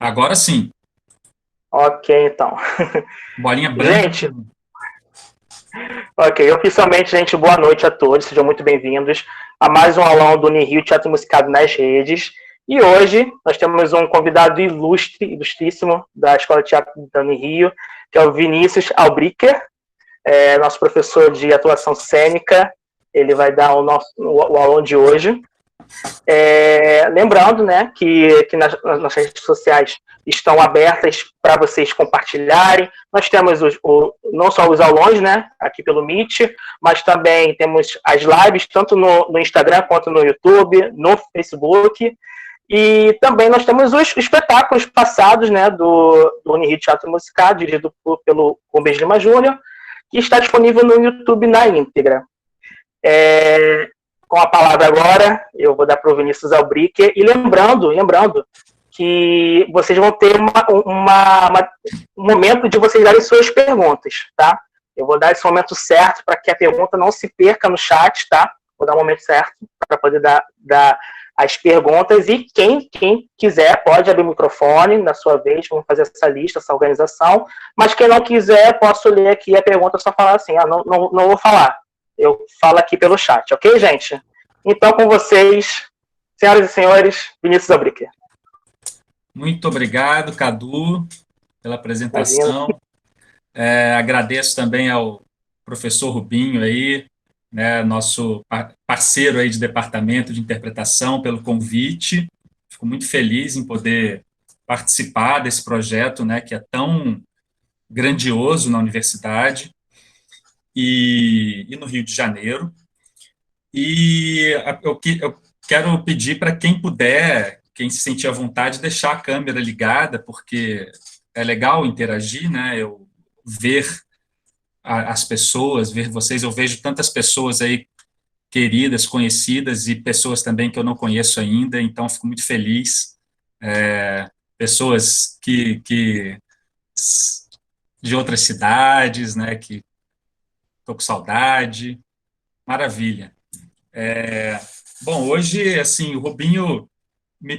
Agora sim. Ok, então. Bolinha branca. Gente, ok, oficialmente, gente, boa noite a todos, sejam muito bem-vindos a mais um aulão do Unirio Teatro Musicado nas Redes. E hoje nós temos um convidado ilustre, ilustríssimo da Escola de Teatro da Unirio, que é o Vinícius Albricker, nosso professor de atuação cênica. Ele vai dar o aulão de hoje. Lembrando, né, que nas redes sociais estão abertas para vocês compartilharem. Nós temos não só os aulões, né, aqui pelo Meet, mas também temos as lives, tanto no Instagram quanto no YouTube, no Facebook. E também nós temos os espetáculos passados, né, do Unirio Teatro Musical, dirigido pelo Rubens Lima Júnior, que está disponível no YouTube na íntegra. Com a palavra agora, eu vou dar para o Vinícius Albricker. E lembrando que vocês vão ter um momento de vocês darem suas perguntas, tá? Eu vou dar esse momento certo para que a pergunta não se perca no chat, tá? Vou dar o momento certo para poder dar as perguntas. E quem quiser pode abrir o microfone na sua vez, vamos fazer essa lista, essa organização. Mas quem não quiser, posso ler aqui a pergunta, só falar assim, não vou falar. Eu falo aqui pelo chat, ok, gente? Então, com vocês, senhoras e senhores, Vinícius Albricker. Muito obrigado, Cadu, pela apresentação. Agradeço também ao professor Rubinho aí, né, nosso parceiro aí de departamento de interpretação, pelo convite. Fico muito feliz em poder participar desse projeto, né, que é tão grandioso na universidade e no Rio de Janeiro. E eu quero pedir para quem puder, quem se sentir à vontade, deixar a câmera ligada, porque é legal interagir, né? Eu ver as pessoas, ver vocês, eu vejo tantas pessoas aí queridas, conhecidas, e pessoas também que eu não conheço ainda, então fico muito feliz. Pessoas que de outras cidades, né? Que estou com saudade. Maravilha. Bom, hoje, assim, o Rubinho me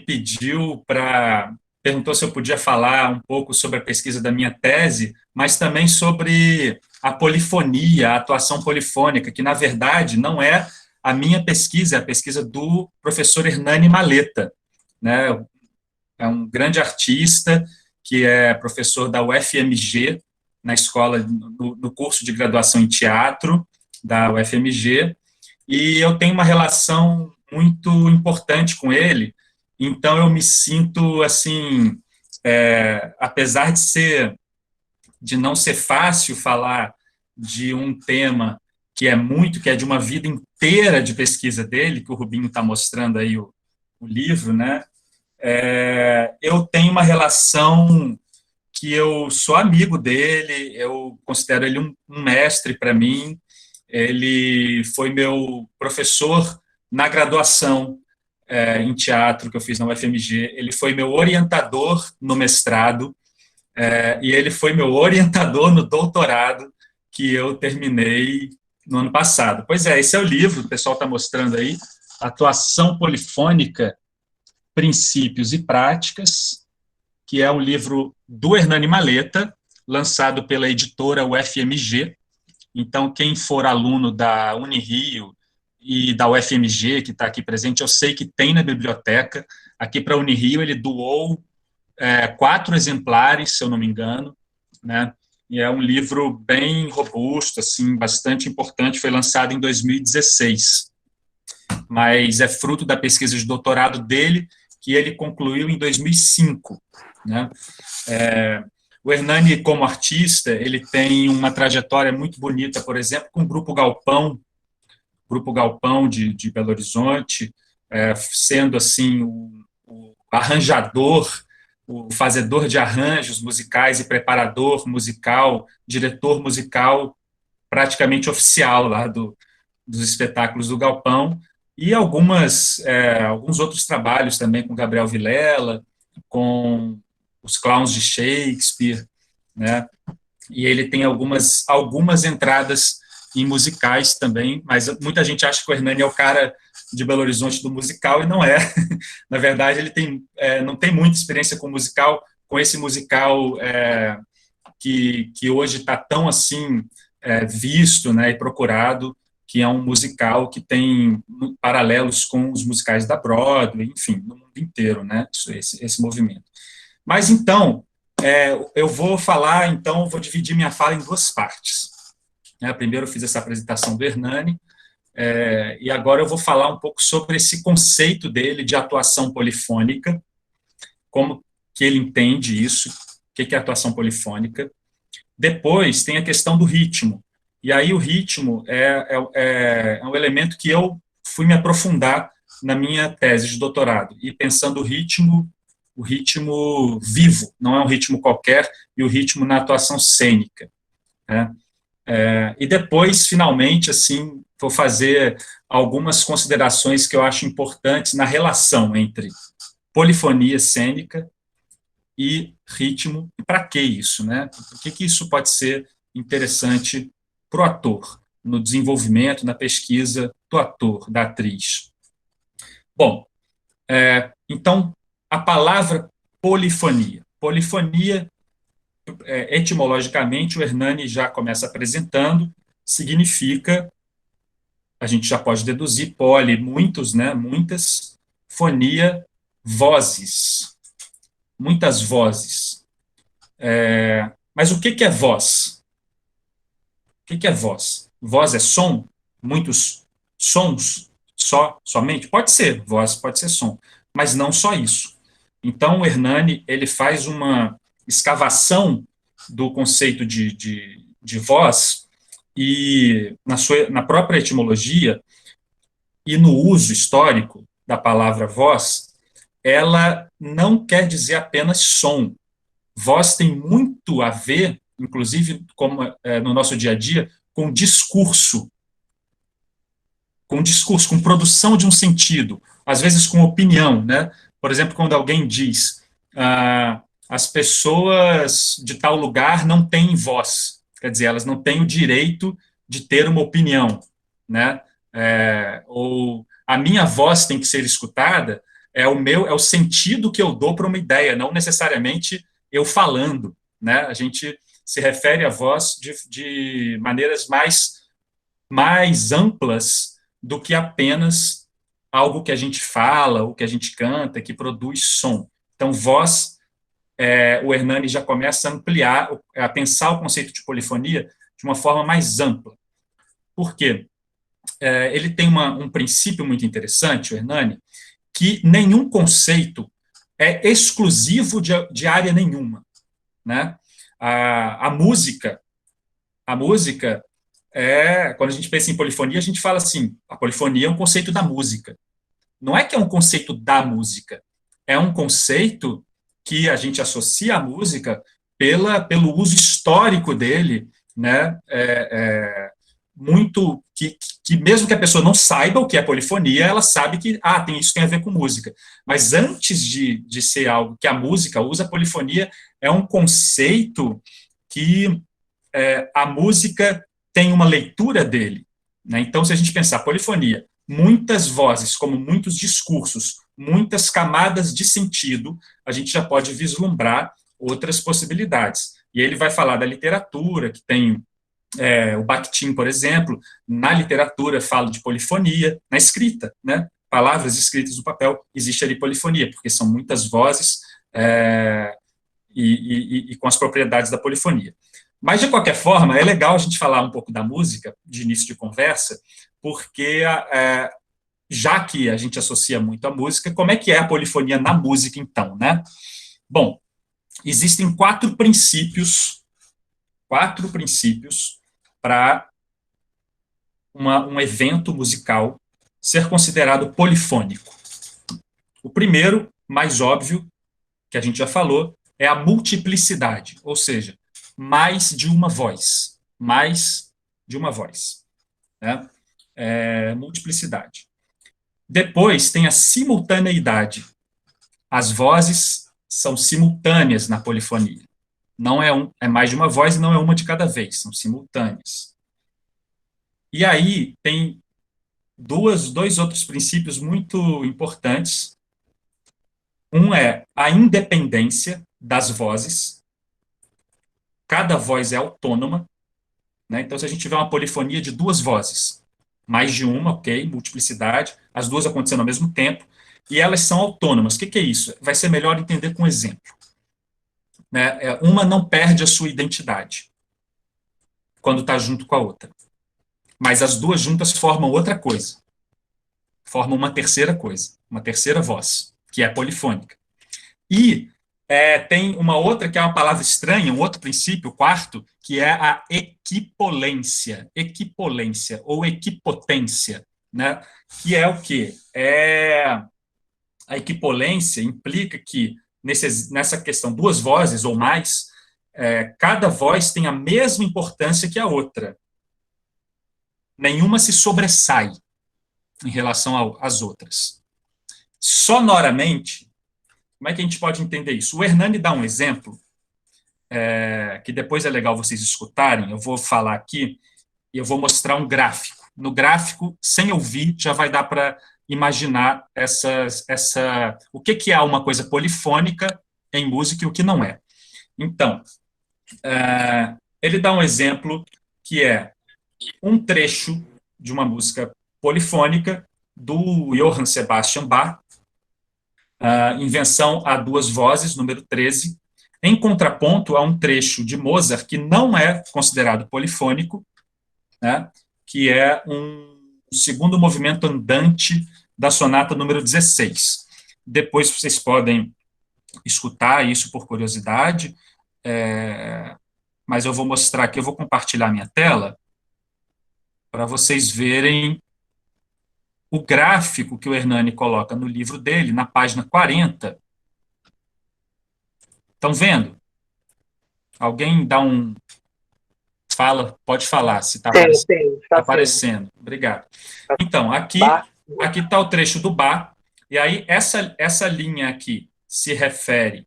perguntou se eu podia falar um pouco sobre a pesquisa da minha tese, mas também sobre a polifonia, a atuação polifônica, que, na verdade, não é a minha pesquisa, é a pesquisa do professor Hernani Maleta, né? É um grande artista que é professor da UFMG, na escola, no curso de graduação em teatro da UFMG, e eu tenho uma relação muito importante com ele, então eu me sinto, assim, apesar de não ser fácil falar de um tema que é de uma vida inteira de pesquisa dele, que o Rubinho está mostrando aí o livro, né? Eu tenho uma relação que eu sou amigo dele, eu considero ele um mestre para mim. Ele foi meu professor na graduação em teatro que eu fiz na UFMG, ele foi meu orientador no mestrado, e ele foi meu orientador no doutorado, que eu terminei no ano passado. Pois é, esse é o livro, o pessoal está mostrando aí, Atuação Polifônica, Princípios e Práticas, que é um livro do Hernani Maleta, lançado pela editora UFMG. Então, quem for aluno da Unirio e da UFMG, que está aqui presente, eu sei que tem na biblioteca. Aqui para a Unirio, ele doou 4 exemplares, se eu não me engano, né? E é um livro bem robusto, assim, bastante importante, foi lançado em 2016. Mas é fruto da pesquisa de doutorado dele, que ele concluiu em 2005, né? O Hernani, como artista, ele tem uma trajetória muito bonita, por exemplo, com o Grupo Galpão de Belo Horizonte, sendo, assim, o arranjador, o fazedor de arranjos musicais e preparador musical, diretor musical praticamente oficial lá dos espetáculos do Galpão, e alguns outros trabalhos também com Gabriel Vilela, com os clowns de Shakespeare, né? E ele tem algumas entradas em musicais também, mas muita gente acha que o Hernani é o cara de Belo Horizonte do musical, e não é. Na verdade, ele não tem muita experiência com musical, com esse musical que hoje está tão assim visto, né, e procurado, que é um musical que tem paralelos com os musicais da Broadway, enfim, no mundo inteiro, né, esse movimento. Mas então, eu vou falar, então, vou dividir minha fala em duas partes. Primeiro eu fiz essa apresentação do Hernani, e agora eu vou falar um pouco sobre esse conceito dele de atuação polifônica, como que ele entende isso, o que é atuação polifônica. Depois tem a questão do ritmo, e aí o ritmo é um elemento que eu fui me aprofundar na minha tese de doutorado, e pensando o ritmo vivo, não é um ritmo qualquer, e o ritmo na atuação cênica, né? E depois, finalmente, assim, vou fazer algumas considerações que eu acho importantes na relação entre polifonia cênica e ritmo, e para que isso, né? Por que isso pode ser interessante para o ator, no desenvolvimento, na pesquisa do ator, da atriz. Bom, então, a palavra polifonia. Polifonia, etimologicamente, o Hernani já começa apresentando, significa, a gente já pode deduzir, poli, muitos, né, muitas, fonia, vozes, muitas vozes. Mas o que é voz? O que é voz? Voz é som? Muitos sons? Somente? Pode ser, voz pode ser som, mas não só isso. Então, o Hernani, ele faz uma escavação do conceito de voz, e na própria etimologia e no uso histórico da palavra voz, ela não quer dizer apenas som. Voz tem muito a ver, inclusive como no nosso dia a dia, com discurso, com produção de um sentido, às vezes com opinião, né? Por exemplo, quando alguém diz as pessoas de tal lugar não têm voz, quer dizer, elas não têm o direito de ter uma opinião, né? Ou a minha voz tem que ser escutada, é o sentido que eu dou para uma ideia, não necessariamente eu falando, né? A gente se refere à voz de maneiras mais amplas do que apenas algo que a gente fala, ou que a gente canta, que produz som. Então, voz, o Hernani já começa a ampliar, a pensar o conceito de polifonia de uma forma mais ampla. Por quê? Ele tem um princípio muito interessante, o Hernani, que nenhum conceito é exclusivo de área nenhuma, né? A música, quando a gente pensa em polifonia, a gente fala assim, a polifonia é um conceito da música. Não é que é um conceito da música, é um conceito que a gente associa à música pelo uso histórico dele, né? Muito que mesmo que a pessoa não saiba o que é polifonia, ela sabe que isso tem a ver com música. Mas antes de ser algo que a música usa, a polifonia é um conceito que a música tem uma leitura dele, né? Então, se a gente pensar polifonia, muitas vozes, como muitos discursos, muitas camadas de sentido, a gente já pode vislumbrar outras possibilidades. E ele vai falar da literatura, que tem o Bakhtin, por exemplo, na literatura fala de polifonia, na escrita, né? Palavras escritas no papel, existe ali polifonia, porque são muitas vozes e com as propriedades da polifonia. Mas, de qualquer forma, é legal a gente falar um pouco da música, de início de conversa, porque, já que a gente associa muito a música, como é que é a polifonia na música, então, né? Bom, existem quatro princípios para um evento musical ser considerado polifônico. O primeiro, mais óbvio, que a gente já falou, é a multiplicidade, ou seja, mais de uma voz, né? Multiplicidade. Depois tem a simultaneidade. As vozes são simultâneas na polifonia. Não é mais de uma voz e não é uma de cada vez, são simultâneas. E aí tem dois outros princípios muito importantes. Um é a independência das vozes. Cada voz é autônoma, né? Então, se a gente tiver uma polifonia de duas vozes, mais de uma, ok, multiplicidade, as duas acontecendo ao mesmo tempo, e elas são autônomas. O que é isso? Vai ser melhor entender com um exemplo. Né? Uma não perde a sua identidade quando está junto com a outra. Mas as duas juntas formam outra coisa. Formam uma terceira coisa, uma terceira voz, que é polifônica. E tem uma outra, que é uma palavra estranha, um outro princípio, o quarto, que é a equipolência. Equipolência, ou equipotência. Né? Que é o quê? A equipolência implica que, nessa questão, duas vozes ou mais, cada voz tem a mesma importância que a outra. Nenhuma se sobressai em relação às outras. Sonoramente, como é que a gente pode entender isso? O Hernani dá um exemplo, que depois é legal vocês escutarem, eu vou falar aqui, e eu vou mostrar um gráfico. No gráfico, sem ouvir, já vai dar para imaginar o que é uma coisa polifônica em música e o que não é. Então, ele dá um exemplo que é um trecho de uma música polifônica do Johann Sebastian Bach, Invenção a Duas Vozes, número 13, em contraponto a um trecho de Mozart que não é considerado polifônico, né, que é um segundo movimento andante da sonata número 16. Depois vocês podem escutar isso por curiosidade, mas eu vou mostrar aqui, eu vou compartilhar minha tela para vocês verem o gráfico que o Hernani coloca no livro dele, na página 40. Estão vendo? Alguém dá um... pode falar, se está aparecendo. Obrigado. Então, aqui está o trecho do Bach, e aí essa linha aqui se refere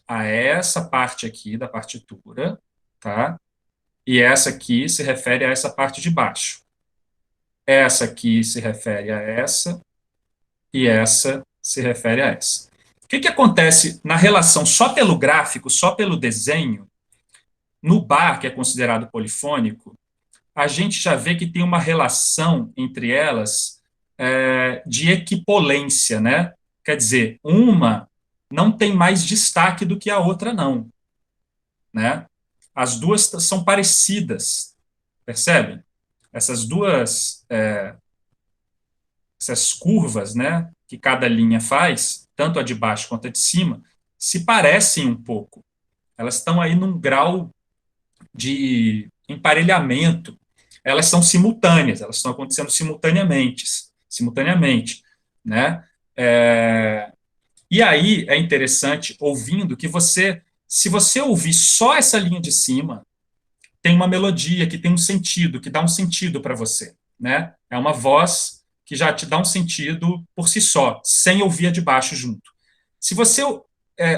a essa parte aqui da partitura, tá? E essa aqui se refere a essa parte de baixo. Essa aqui se refere a essa, e essa se refere a essa. O que acontece na relação só pelo gráfico, só pelo desenho? No Bach, que é considerado polifônico, a gente já vê que tem uma relação entre elas de equipolência, né? Quer dizer, uma não tem mais destaque do que a outra, não. Né? As duas são parecidas, percebem? Essas duas, essas curvas, né, que cada linha faz, tanto a de baixo quanto a de cima, se parecem um pouco. Elas estão aí num grau de emparelhamento. Elas são simultâneas, elas estão acontecendo simultaneamente, né? E aí é interessante, ouvindo, que se você ouvir só essa linha de cima, tem uma melodia que tem um sentido, que dá um sentido para você, né? É uma voz que já te dá um sentido por si só, sem ouvir a de baixo junto. Se você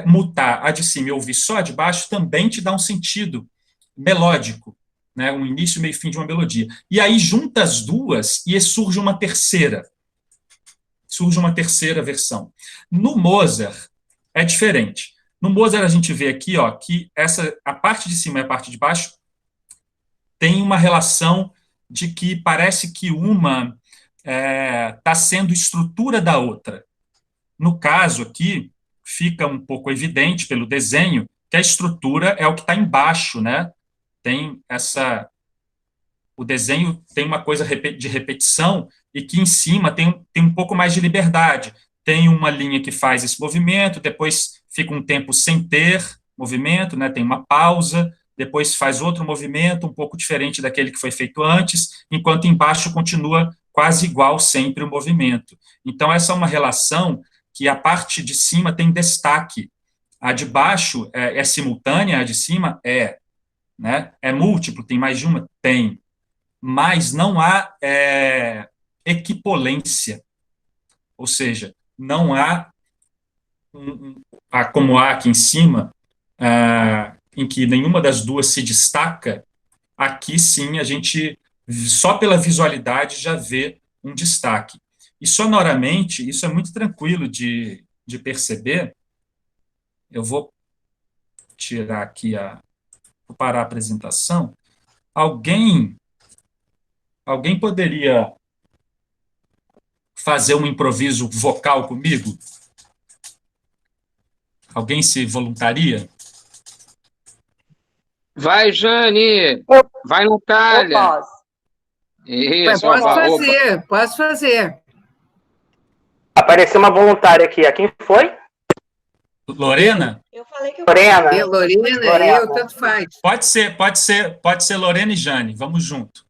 mutar a de cima e ouvir só a de baixo, também te dá um sentido melódico, né? Um início, meio e fim de uma melodia. E aí junta as duas e surge uma terceira. Surge uma terceira versão. No Mozart, é diferente. No Mozart, a gente vê aqui que a parte de cima e a parte de baixo tem uma relação de que parece que uma está sendo estrutura da outra. No caso aqui, fica um pouco evidente pelo desenho que a estrutura é o que está embaixo, né? O desenho tem uma coisa de repetição e que em cima tem um pouco mais de liberdade. Tem uma linha que faz esse movimento, depois fica um tempo sem ter movimento, né? Tem uma pausa, depois faz outro movimento, um pouco diferente daquele que foi feito antes, enquanto embaixo continua quase igual sempre o movimento. Então, essa é uma relação que a parte de cima tem destaque. A de baixo é simultânea, a de cima né? É múltiplo, tem mais de uma? Tem. Mas não há equipolência. Ou seja, não há, como há aqui em cima, em que nenhuma das duas se destaca, aqui sim a gente, só pela visualidade, já vê um destaque. E sonoramente, isso é muito tranquilo de perceber. Eu vou tirar aqui vou parar a apresentação. Alguém poderia fazer um improviso vocal comigo? Alguém se voluntaria? Vai, Jane! Eu, Vai, eu Natália! posso. Isso, Posso opa. fazer, posso fazer. Apareceu uma voluntária aqui. A quem foi? Lorena? Eu falei que eu Lorena. Eu, Lorena, Lorena. eu, tanto faz. Pode ser Lorena e Jane. Vamos junto.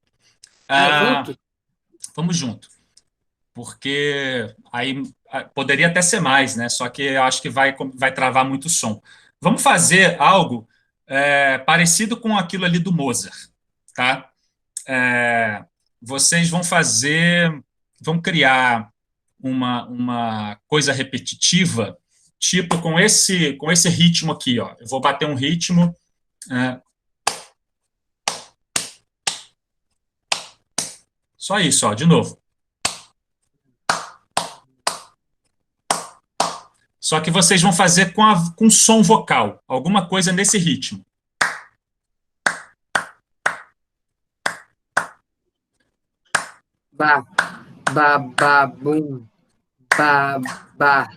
Junto? Vamos junto. Porque aí poderia até ser mais, né? Só que eu acho que vai travar muito o som. Vamos fazer algo parecido com aquilo ali do Mozart, tá? Vocês vão criar uma coisa repetitiva, tipo com esse ritmo aqui, ó. Eu vou bater um ritmo. Só isso, ó, de novo. Só que vocês vão fazer com som vocal, alguma coisa nesse ritmo. Ba, ba, ba, bum. Ba, ba.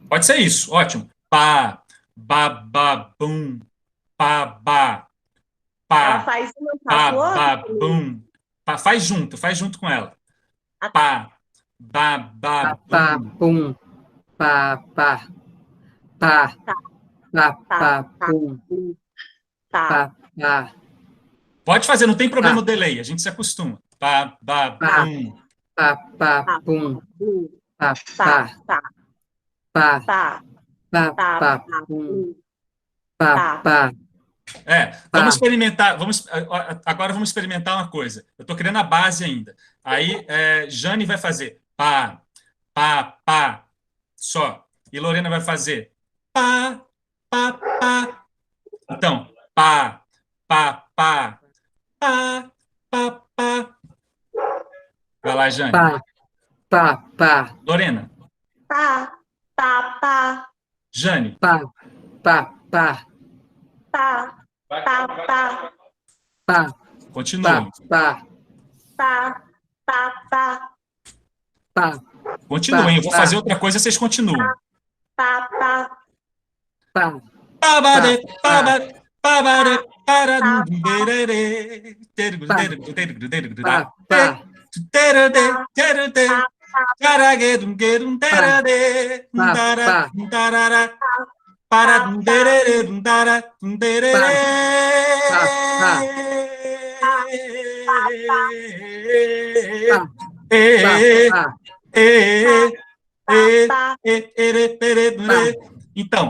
Pode ser isso, ótimo. Pá, ba, ba, bum, pá, ba, Ela pá, faz uma pá, passo ba, outro. bum. Pá, faz junto com ela. Ah, tá. Pá, ba, ba, Pa, pa, bum. pum. Pa, pa. Pa, Tá, pa, tá, pa, tá. pum. Tá. Pa, pa. Pode fazer, não tem problema Tá. o delay, a gente se acostuma. Pá, ba, Tá. bum. Pa, pa, Tá. pum. Pa, Tá, pa. tá, Pa, tá, pa, tá, pa, tá. pum. Pa, Tá. pa. Vamos experimentar. Agora vamos experimentar uma coisa. Eu estou criando a base ainda. Aí, Jane vai fazer pá, pá, pá, só. E Lorena vai fazer pá, pá, pá. Então, pá, pá, pá, pá, pá, pá. Vai lá, Jane. Pa, pa, pa. Lorena. Tá, tá, tá, Jane. Pa, pa, pa. tá, tá, tá, Pa, Continue. pa, tá, tá, tá, pa. Continuem. Eu vou fazer outra coisa, vocês continuam. tá, tá. Pa, Pabade, pa, pabade, pabade, para, pa, pa. Então,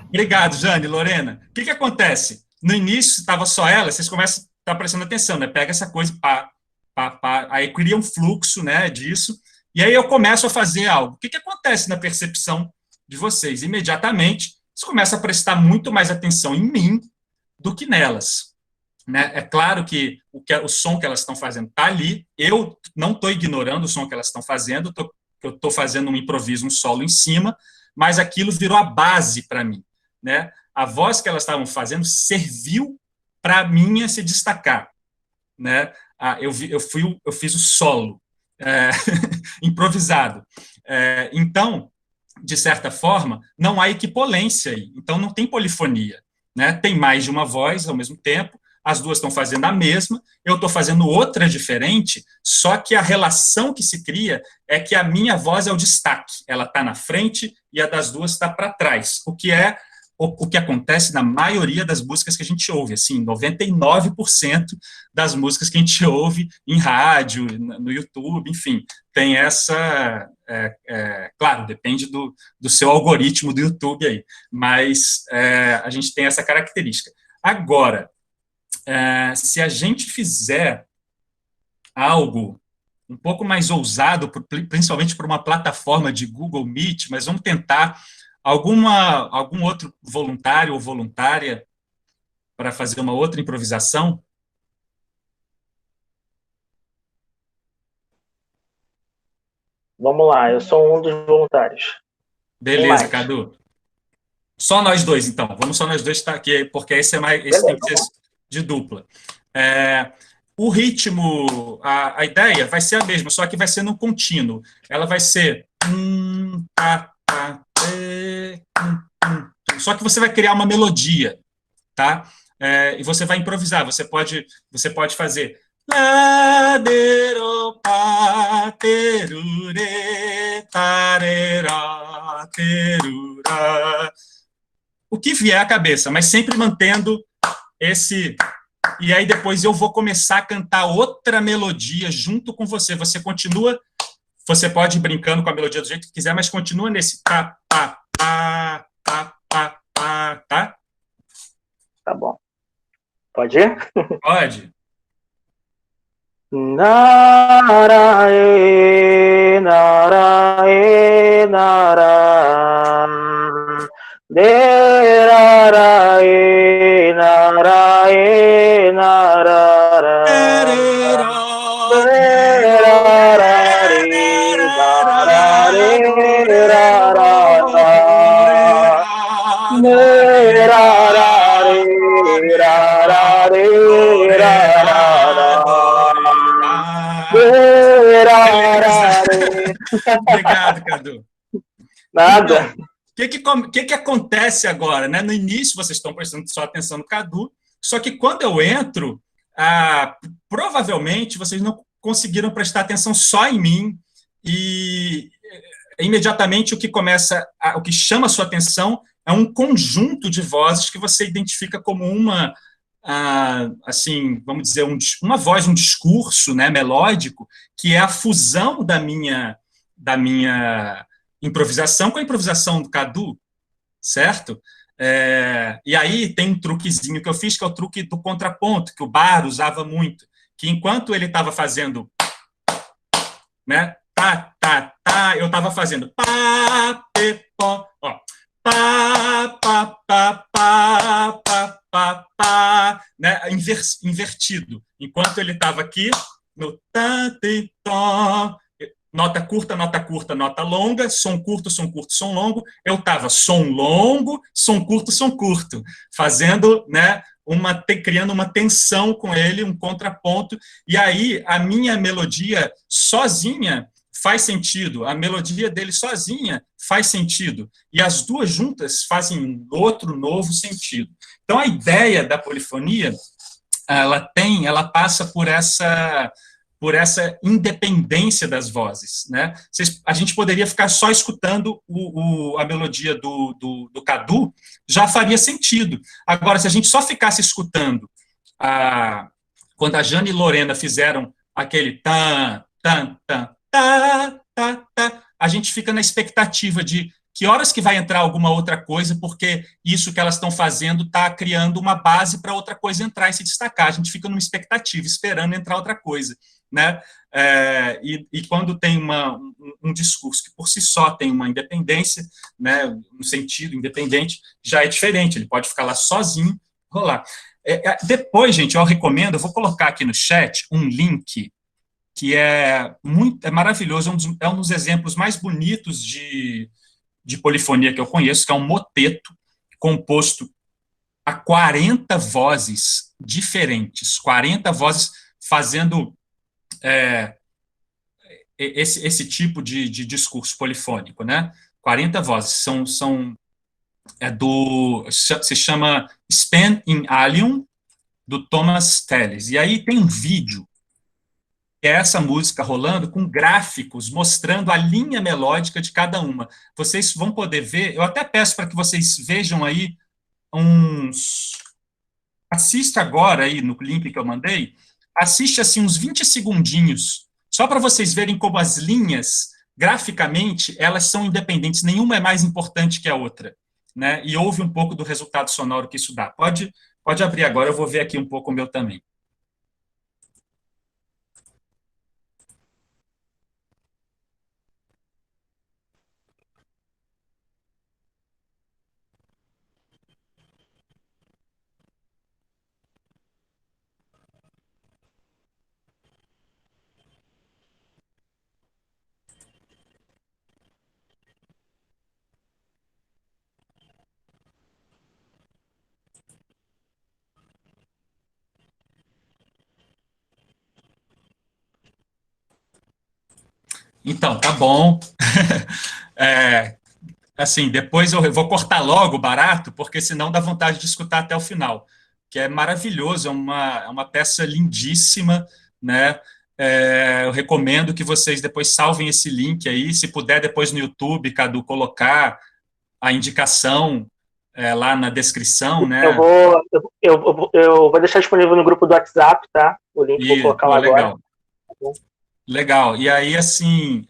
obrigado, Jane, Lorena. O que acontece? No início estava só ela, vocês começam a estar prestando atenção, né? Pega essa coisa, pá, pá, pá, aí cria um fluxo, né, disso, e aí eu começo a fazer algo. O que acontece na percepção de vocês? Imediatamente, vocês começam a prestar muito mais atenção em mim do que nelas. Né? É claro que o som que elas estão fazendo está ali, eu não estou ignorando o som que elas estão fazendo, eu estou fazendo um improviso, um solo em cima, mas aquilo virou a base para mim. Né? A voz que elas estavam fazendo serviu para a minha se destacar. Né? Eu fiz o solo, improvisado. Então, de certa forma, não há equipolência aí, então não tem polifonia. Né? Tem mais de uma voz ao mesmo tempo, as duas estão fazendo a mesma, eu estou fazendo outra diferente, só que a relação que se cria é que a minha voz é o destaque, ela está na frente e a das duas está para trás, o que acontece na maioria das músicas que a gente ouve, assim, 99% das músicas que a gente ouve em rádio, no YouTube, enfim, tem essa... claro, depende do seu algoritmo do YouTube aí, mas a gente tem essa característica. Agora, se a gente fizer algo um pouco mais ousado, principalmente para uma plataforma de Google Meet, mas vamos tentar algum outro voluntário ou voluntária para fazer uma outra improvisação? Vamos lá, eu sou um dos voluntários. Beleza, Cadu. Só nós dois, então. Vamos só nós dois, tá aqui, porque esse tem que ser de dupla. O ritmo, a ideia vai ser a mesma, só que vai ser no contínuo. Ela vai ser só que você vai criar uma melodia, tá? E você vai improvisar. Você pode fazer laderopa, terure, tarera, terura. O que vier à cabeça, mas sempre mantendo esse... E aí depois eu vou começar a cantar outra melodia junto com você. Você continua, você pode ir brincando com a melodia do jeito que quiser, mas continua nesse tá, tá, tá, tá, tá, tá, tá? Tá bom. Pode ir? Pode. Narae, narae, nara. Derarae, narae, narara. Derarare, darare, rarara. Derarare, rarare, rarara. Obrigado, Cadu. Nada. Então, o que acontece agora? Né? No início, vocês estão prestando só atenção no Cadu, só que quando eu entro, provavelmente vocês não conseguiram prestar atenção só em mim, e imediatamente o que chama a sua atenção é um conjunto de vozes que você identifica como uma, assim, vamos dizer, uma voz, um discurso, né, melódico, que é a fusão da minha improvisação com a improvisação do Cadu, certo? E aí tem um truquezinho que eu fiz, que é o truque do contraponto, que o Bar usava muito, que enquanto ele estava fazendo, né, tá, tá, tá, eu estava fazendo pá, pe, pó, ó, pá, pá, pá, pá, pá, pá, pá, né, invertido. Enquanto ele estava aqui, no tá, ti, tó, nota curta, nota longa, som curto, som longo. Eu estava som longo, som curto, fazendo, né, criando uma tensão com ele, um contraponto, e aí a minha melodia sozinha faz sentido, a melodia dele sozinha faz sentido, e as duas juntas fazem outro novo sentido. Então, a ideia da polifonia, ela passa por essa independência das vozes, né? A gente poderia ficar só escutando a melodia do Cadu, já faria sentido. Agora, se a gente só ficasse escutando quando a Jane e Lorena fizeram aquele tan, tan, tan, tá, tá, tá, a gente fica na expectativa de que horas que vai entrar alguma outra coisa, porque isso que elas estão fazendo está criando uma base para outra coisa entrar e se destacar. A gente fica numa expectativa, esperando entrar outra coisa, né? E quando tem um discurso que por si só tem uma independência, né, um sentido independente, já é diferente, ele pode ficar lá sozinho, rolar. Depois, gente, eu recomendo, eu vou colocar aqui no chat um link que é maravilhoso, é um dos exemplos mais bonitos de polifonia que eu conheço, que é um moteto composto a 40 vozes diferentes, 40 vozes fazendo esse tipo de discurso polifônico, né? 40 vozes, se chama Span in Allium, do Thomas Tallis. E aí tem um vídeo, é essa música rolando com gráficos mostrando a linha melódica de cada uma. Vocês vão poder ver, eu até peço para que vocês vejam aí assista agora aí no link que eu mandei, assiste assim uns 20 segundinhos, só para vocês verem como as linhas, graficamente, elas são independentes, nenhuma é mais importante que a outra, né? E ouve um pouco do resultado sonoro que isso dá. Pode abrir agora, eu vou ver aqui um pouco o meu também. Então, tá bom. Assim, depois eu vou cortar logo o barato, porque senão dá vontade de escutar até o final, que é maravilhoso, é uma peça lindíssima, né? Eu recomendo que vocês depois salvem esse link aí, se puder depois no YouTube, Cadu, colocar a indicação lá na descrição, né? Eu vou deixar disponível no grupo do WhatsApp, tá? O link vou colocar lá agora. Legal. E aí, assim,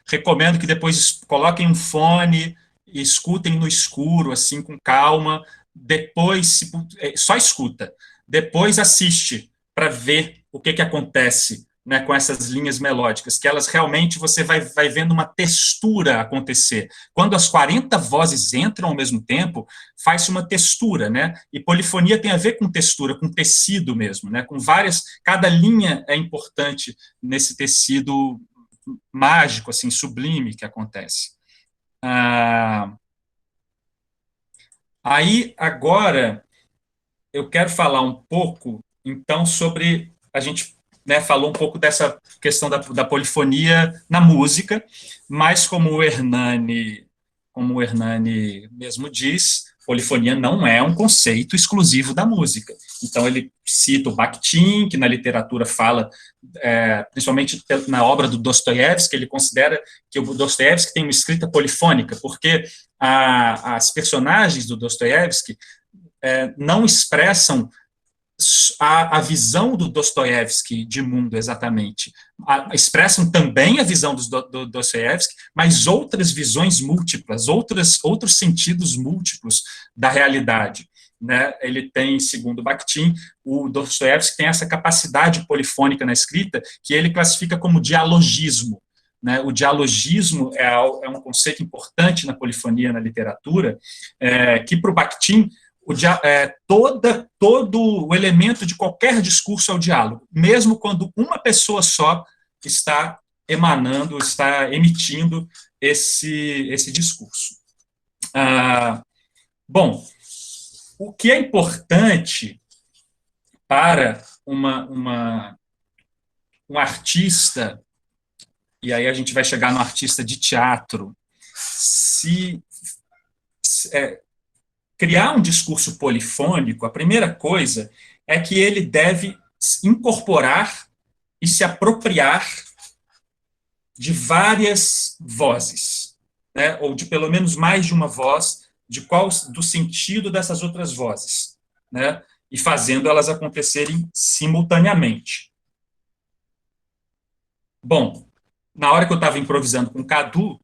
recomendo que depois coloquem um fone e escutem no escuro, assim, com calma. Depois, só escuta. Depois assiste para ver o que acontece, né, com essas linhas melódicas, que elas realmente você vai vendo uma textura acontecer. Quando as 40 vozes entram ao mesmo tempo, faz-se uma textura, né? E polifonia tem a ver com textura, com tecido mesmo, né? Com várias, cada linha é importante nesse tecido mágico, assim, sublime que acontece. Aí, agora, eu quero falar um pouco, então, sobre, a gente, né, falou um pouco dessa questão da polifonia na música, mas como o Hernani mesmo diz, polifonia não é um conceito exclusivo da música. Então, ele cita o Bakhtin, que na literatura fala, principalmente na obra do Dostoiévski, ele considera que o Dostoiévski tem uma escrita polifônica, porque as personagens do Dostoiévski não expressam a visão do Dostoiévski de mundo exatamente. Expressam também a visão do Dostoiévski, mas outras visões múltiplas, outros sentidos múltiplos da realidade. Né? Ele tem, segundo Bakhtin, o Dostoiévski tem essa capacidade polifônica na escrita que ele classifica como dialogismo. Né? O dialogismo é um conceito importante na polifonia, na literatura, que para o Bakhtin todo o elemento de qualquer discurso é o diálogo, mesmo quando uma pessoa só está emanando, está emitindo esse discurso. Bom, o que é importante para um artista, e aí a gente vai chegar no artista de teatro, criar um discurso polifônico, a primeira coisa é que ele deve incorporar e se apropriar de várias vozes, né? Ou de pelo menos mais de uma voz, do sentido dessas outras vozes, né? E fazendo elas acontecerem simultaneamente. Bom, na hora que eu estava improvisando com o Cadu,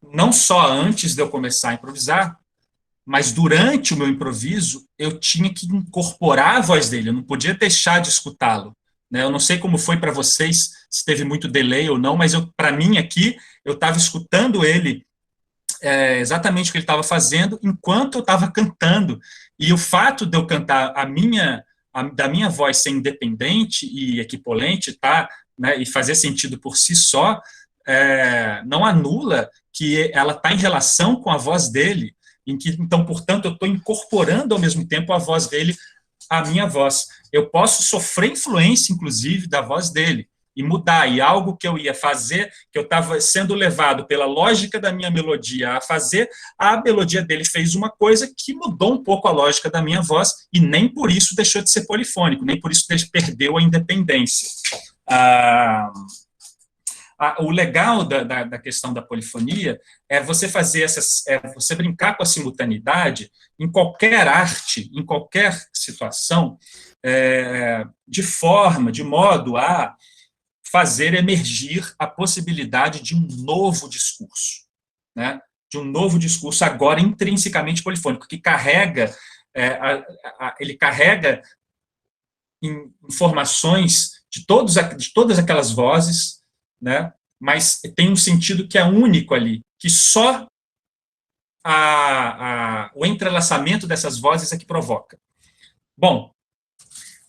não só antes de eu começar a improvisar, mas durante o meu improviso, eu tinha que incorporar a voz dele, eu não podia deixar de escutá-lo. Né? Eu não sei como foi para vocês, se teve muito delay ou não, mas para mim aqui, eu estava escutando ele, exatamente o que ele estava fazendo, enquanto eu estava cantando. E o fato de eu cantar da minha voz ser independente e equipolente, tá, né, e fazer sentido por si só, não anula que ela está em relação com a voz dele, então, portanto, eu estou incorporando ao mesmo tempo a voz dele à minha voz. Eu posso sofrer influência, inclusive, da voz dele, e mudar, e algo que eu ia fazer, que eu estava sendo levado pela lógica da minha melodia a fazer, a melodia dele fez uma coisa que mudou um pouco a lógica da minha voz, e nem por isso deixou de ser polifônico, nem por isso perdeu a independência. O legal da questão da polifonia é você fazer você brincar com a simultaneidade em qualquer arte, em qualquer situação, de modo a fazer emergir a possibilidade de um novo discurso, né? De um novo discurso agora intrinsecamente polifônico, que carrega, ele carrega informações de todas aquelas vozes, né? Mas tem um sentido que é único ali, que só o entrelaçamento dessas vozes é que provoca. Bom,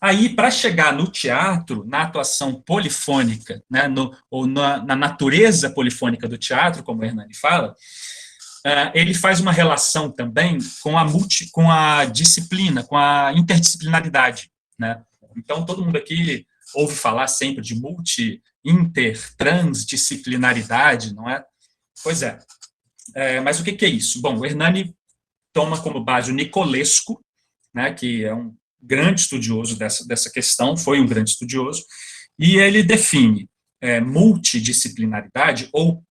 aí, para chegar no teatro, na atuação polifônica, né, ou na natureza polifônica do teatro, como o Hernani fala, ele faz uma relação também com a disciplina, com a interdisciplinaridade. Né? Então, todo mundo aqui ouve falar sempre de multi, inter, transdisciplinaridade, não é? Pois é. Mas o que é isso? Bom, o Hernani toma como base o Nicolescu, né, que é um grande estudioso dessa questão, foi um grande estudioso, e ele define multidisciplinaridade ou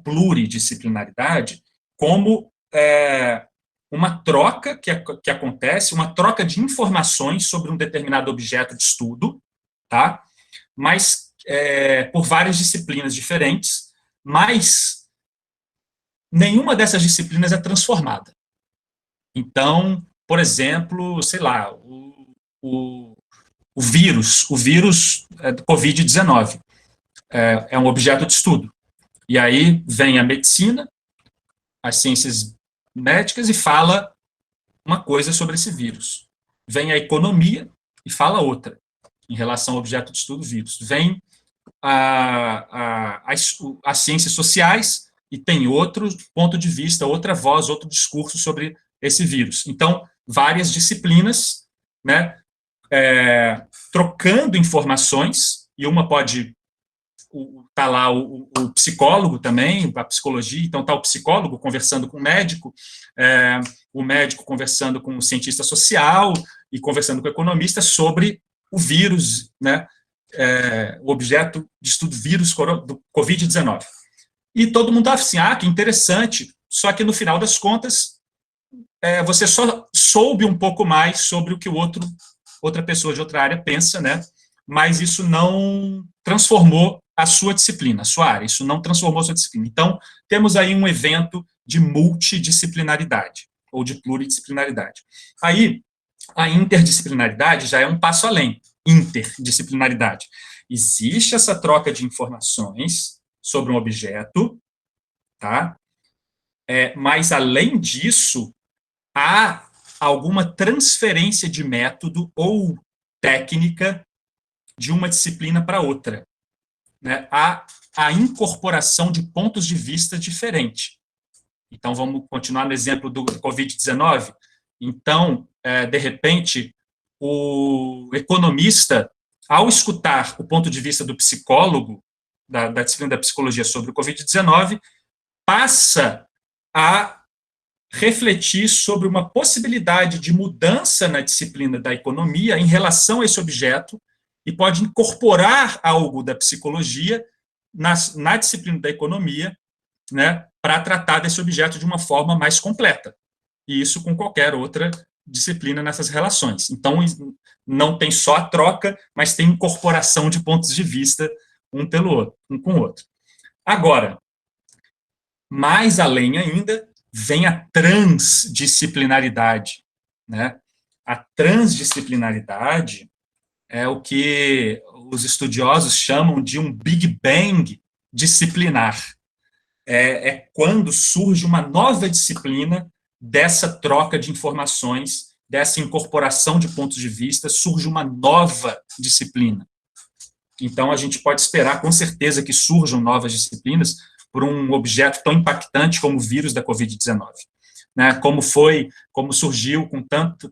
pluridisciplinaridade como uma troca que acontece, uma troca de informações sobre um determinado objeto de estudo, tá? Mas por várias disciplinas diferentes, mas nenhuma dessas disciplinas é transformada. Então, por exemplo, sei lá, o vírus do Covid-19 é um objeto de estudo. E aí vem a medicina, as ciências médicas e fala uma coisa sobre esse vírus. Vem a economia e fala outra, em relação ao objeto de estudo vírus. Vem as ciências sociais e tem outro ponto de vista, outra voz, outro discurso sobre esse vírus. Então, várias disciplinas, né, trocando informações, e uma pode tá lá o psicólogo também, a psicologia, então tá o psicólogo conversando com o médico conversando com o cientista social e conversando com o economista sobre o vírus, né, o objeto de estudo vírus do Covid-19. E todo mundo tá assim, que interessante, só que no final das contas, você só soube um pouco mais sobre o que outra pessoa de outra área pensa, né, mas isso não transformou a sua disciplina, a sua área, isso não transformou a sua disciplina. Então, temos aí um evento de multidisciplinaridade, ou de pluridisciplinaridade. Aí, a interdisciplinaridade já é um passo além, interdisciplinaridade. Existe essa troca de informações sobre um objeto, tá? Mas, além disso, há alguma transferência de método ou técnica de uma disciplina para outra. Né, a incorporação de pontos de vista diferentes. Então, vamos continuar no exemplo do Covid-19. Então, de repente, o economista, ao escutar o ponto de vista do psicólogo, da disciplina da psicologia sobre o Covid-19, passa a refletir sobre uma possibilidade de mudança na disciplina da economia em relação a esse objeto, e pode incorporar algo da psicologia na disciplina da economia, né, para tratar desse objeto de uma forma mais completa. E isso com qualquer outra disciplina nessas relações. Então, não tem só a troca, mas tem incorporação de pontos de vista um com o outro. Agora, mais além ainda, vem a transdisciplinaridade, né? A transdisciplinaridade é o que os estudiosos chamam de um Big Bang disciplinar. É quando surge uma nova disciplina dessa troca de informações, dessa incorporação de pontos de vista, surge uma nova disciplina. Então, a gente pode esperar, com certeza, que surjam novas disciplinas por um objeto tão impactante como o vírus da Covid-19. Né, como surgiu com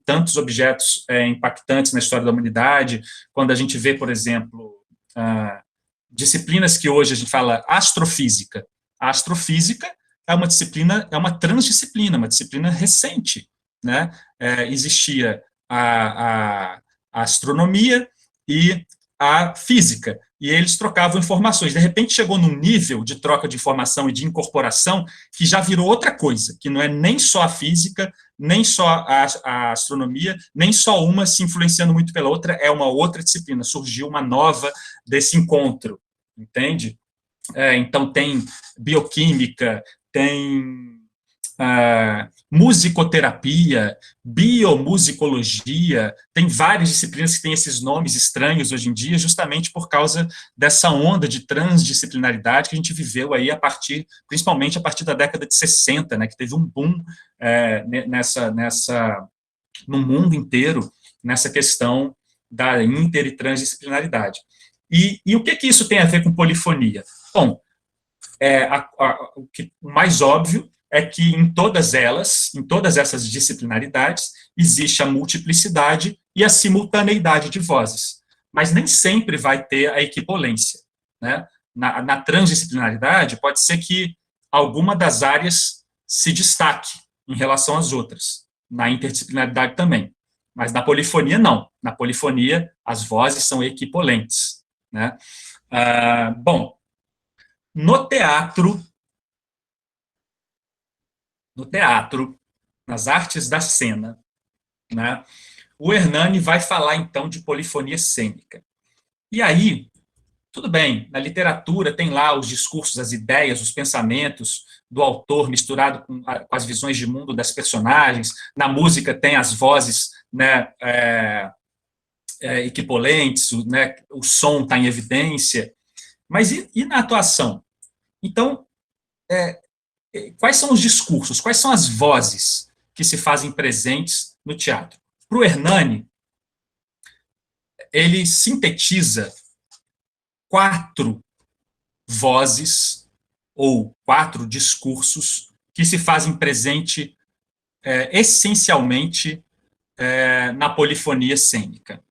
tantos objetos impactantes na história da humanidade, quando a gente vê, por exemplo, disciplinas que hoje a gente fala astrofísica. A astrofísica é uma disciplina, é uma transdisciplina, uma disciplina recente. Né? Existia a astronomia e a física, e eles trocavam informações. De repente chegou num nível de troca de informação e de incorporação que já virou outra coisa, que não é nem só a física, nem só a astronomia, nem só uma se influenciando muito pela outra, é uma outra disciplina, surgiu uma nova desse encontro, entende? Então tem bioquímica, tem musicoterapia, biomusicologia, tem várias disciplinas que têm esses nomes estranhos hoje em dia, justamente por causa dessa onda de transdisciplinaridade que a gente viveu aí principalmente a partir da década de 60, né, que teve um boom no mundo inteiro, nessa questão da inter e transdisciplinaridade. E o que isso tem a ver com polifonia? Bom, o mais óbvio é que em todas essas disciplinaridades, existe a multiplicidade e a simultaneidade de vozes. mas nem sempre vai ter a equipolência, né? Na transdisciplinaridade, pode ser que alguma das áreas se destaque em relação às outras, na interdisciplinaridade também, mas na polifonia não. Na polifonia, as vozes são equipolentes, né? Bom, no teatro, nas artes da cena, né, o Hernani vai falar, então, de polifonia cênica. E aí, tudo bem, na literatura tem lá os discursos, as ideias, os pensamentos do autor misturado com as visões de mundo das personagens, na música tem as vozes, né, equipolentes, né, o som está em evidência, mas e na atuação? Então, quais são os discursos, quais são as vozes que se fazem presentes no teatro? Para o Hernani, ele sintetiza 4 vozes ou 4 discursos que se fazem presente essencialmente na polifonia cênica,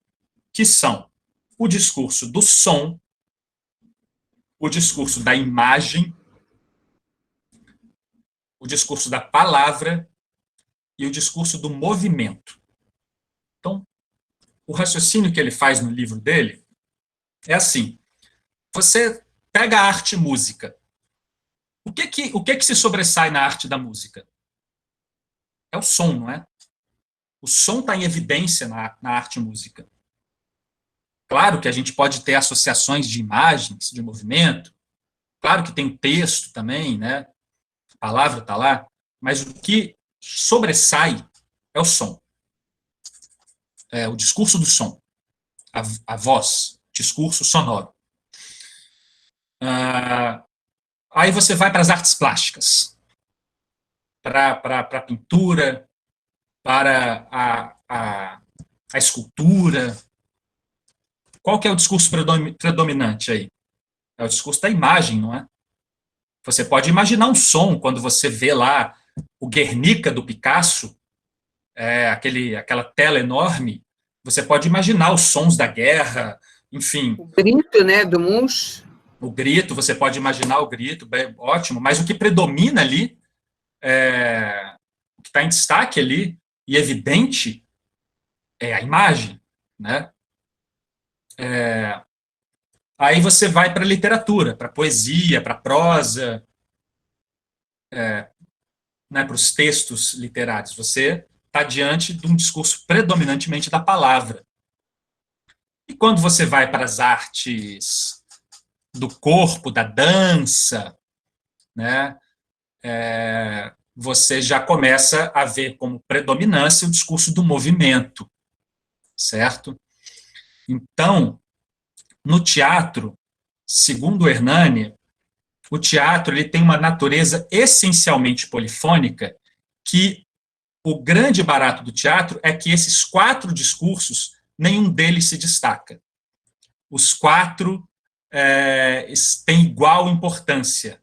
que são o discurso do som, o discurso da imagem, o discurso da palavra e o discurso do movimento. Então, o raciocínio que ele faz no livro dele é assim: você pega a arte e música. O que se sobressai na arte da música? É o som, não é? O som está em evidência na arte e música. Claro que a gente pode ter associações de imagens, de movimento. Claro que tem texto também, né? A palavra está lá. Mas o que sobressai é o som. É o discurso do som. A voz, discurso sonoro. Aí você vai para as artes plásticas, para a pintura, para a escultura. Qual que é o discurso predominante aí? É o discurso da imagem, não é? Você pode imaginar um som quando você vê lá o Guernica do Picasso, aquela tela enorme. Você pode imaginar os sons da guerra, enfim. O grito, né, do Munch. O grito, você pode imaginar o grito, ótimo, mas o que predomina ali, o que está em destaque ali, e evidente, é a imagem, né? Aí você vai para a literatura, para a poesia, para a prosa, né, para os textos literários. Você está diante de um discurso predominantemente da palavra. E quando você vai para as artes do corpo, da dança, né, você já começa a ver como predominância o discurso do movimento, certo? Então, no teatro, segundo o Hernani, o teatro ele tem uma natureza essencialmente polifônica, que o grande barato do teatro é que esses 4 discursos, nenhum deles se destaca. Os 4 têm igual importância,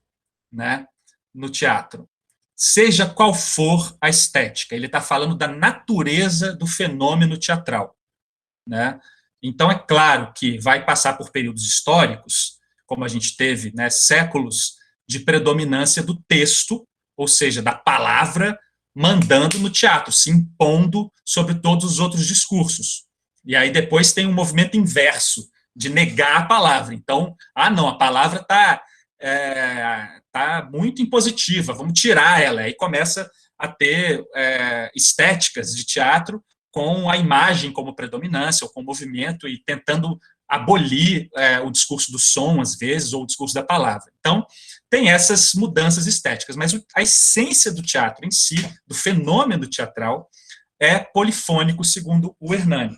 né, no teatro. Seja qual for a estética, ele está falando da natureza do fenômeno teatral, né? Então, é claro que vai passar por períodos históricos, como a gente teve, né, séculos de predominância do texto, ou seja, da palavra, mandando no teatro, se impondo sobre todos os outros discursos. E aí depois tem um movimento inverso, de negar a palavra. Então, não, a palavra está muito impositiva, vamos tirar ela. Aí começa a ter estéticas de teatro com a imagem como predominância, ou com o movimento, e tentando abolir o discurso do som, às vezes, ou o discurso da palavra. Então, tem essas mudanças estéticas, mas a essência do teatro em si, do fenômeno teatral, é polifônico, segundo o Hernani,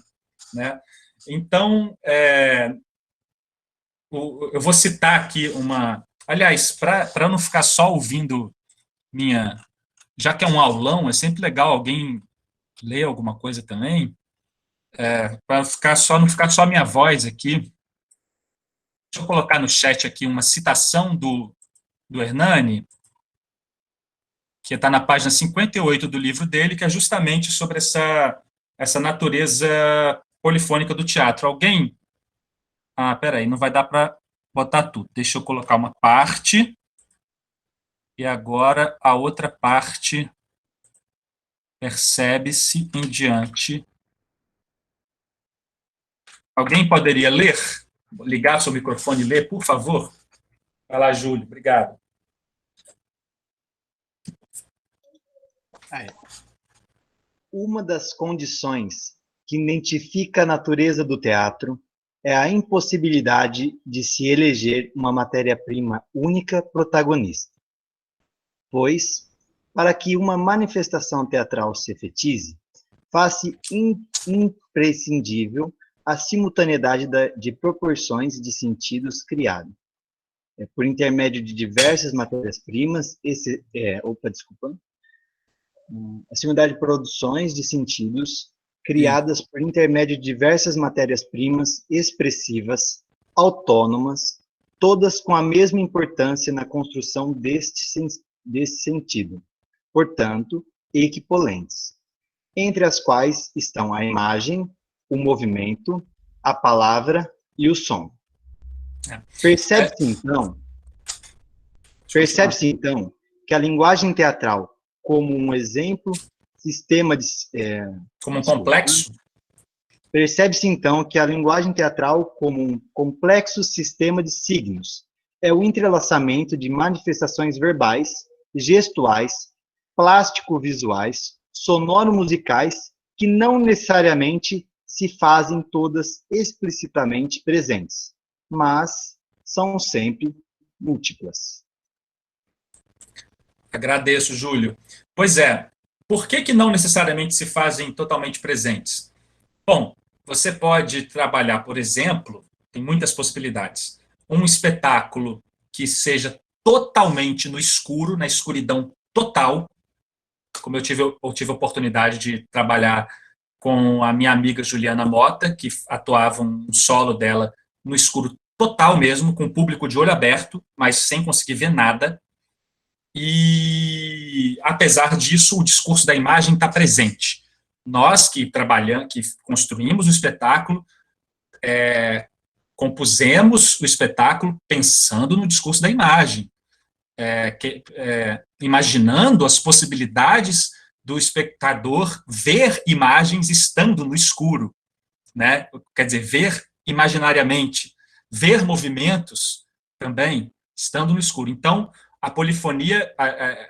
né? Então, eu vou citar aqui uma... Aliás, para não ficar só ouvindo já que é um aulão, é sempre legal alguém ler alguma coisa também, para não ficar só minha voz aqui. Deixa eu colocar no chat aqui uma citação do Hernani, que está na página 58 do livro dele, que é justamente sobre essa natureza polifônica do teatro. Alguém Peraí, não vai dar para botar tudo. Deixa eu colocar uma parte. E agora a outra parte percebe-se em diante. Alguém poderia ler? Ligar seu microfone e ler, por favor? Vai lá, Júlio. Obrigado. Uma das condições que identifica a natureza do teatro é a impossibilidade de se eleger uma matéria-prima única protagonista. Pois, para que uma manifestação teatral se efetize, faz-se imprescindível a simultaneidade de proporções de sentidos criados, por intermédio de diversas matérias-primas, a simultaneidade de produções de sentidos criadas por intermédio de diversas matérias-primas expressivas, autônomas, todas com a mesma importância na construção desse sentido, portanto, equipolentes, entre as quais estão a imagem, o movimento, a palavra e o som. Percebe-se, então, que a linguagem teatral, como um exemplo, sistema de... Como um complexo? Percebe-se, então, que a linguagem teatral, como um complexo sistema de signos, é o entrelaçamento de manifestações verbais, gestuais, plástico-visuais, sonoro-musicais, que não necessariamente se fazem todas explicitamente presentes, mas são sempre múltiplas. Agradeço, Júlio. Pois é, por que não necessariamente se fazem totalmente presentes? Bom, você pode trabalhar, por exemplo, tem muitas possibilidades, um espetáculo que seja totalmente no escuro, na escuridão total, como eu tive a oportunidade de trabalhar com a minha amiga Juliana Mota, que atuava um solo dela no escuro total mesmo, com o público de olho aberto, mas sem conseguir ver nada. E, apesar disso, o discurso da imagem está presente. Nós que trabalhamos, que construímos o espetáculo, compusemos o espetáculo pensando no discurso da imagem, imaginando as possibilidades do espectador ver imagens estando no escuro, né? Quer dizer, ver imaginariamente, ver movimentos também estando no escuro. Então, a polifonia,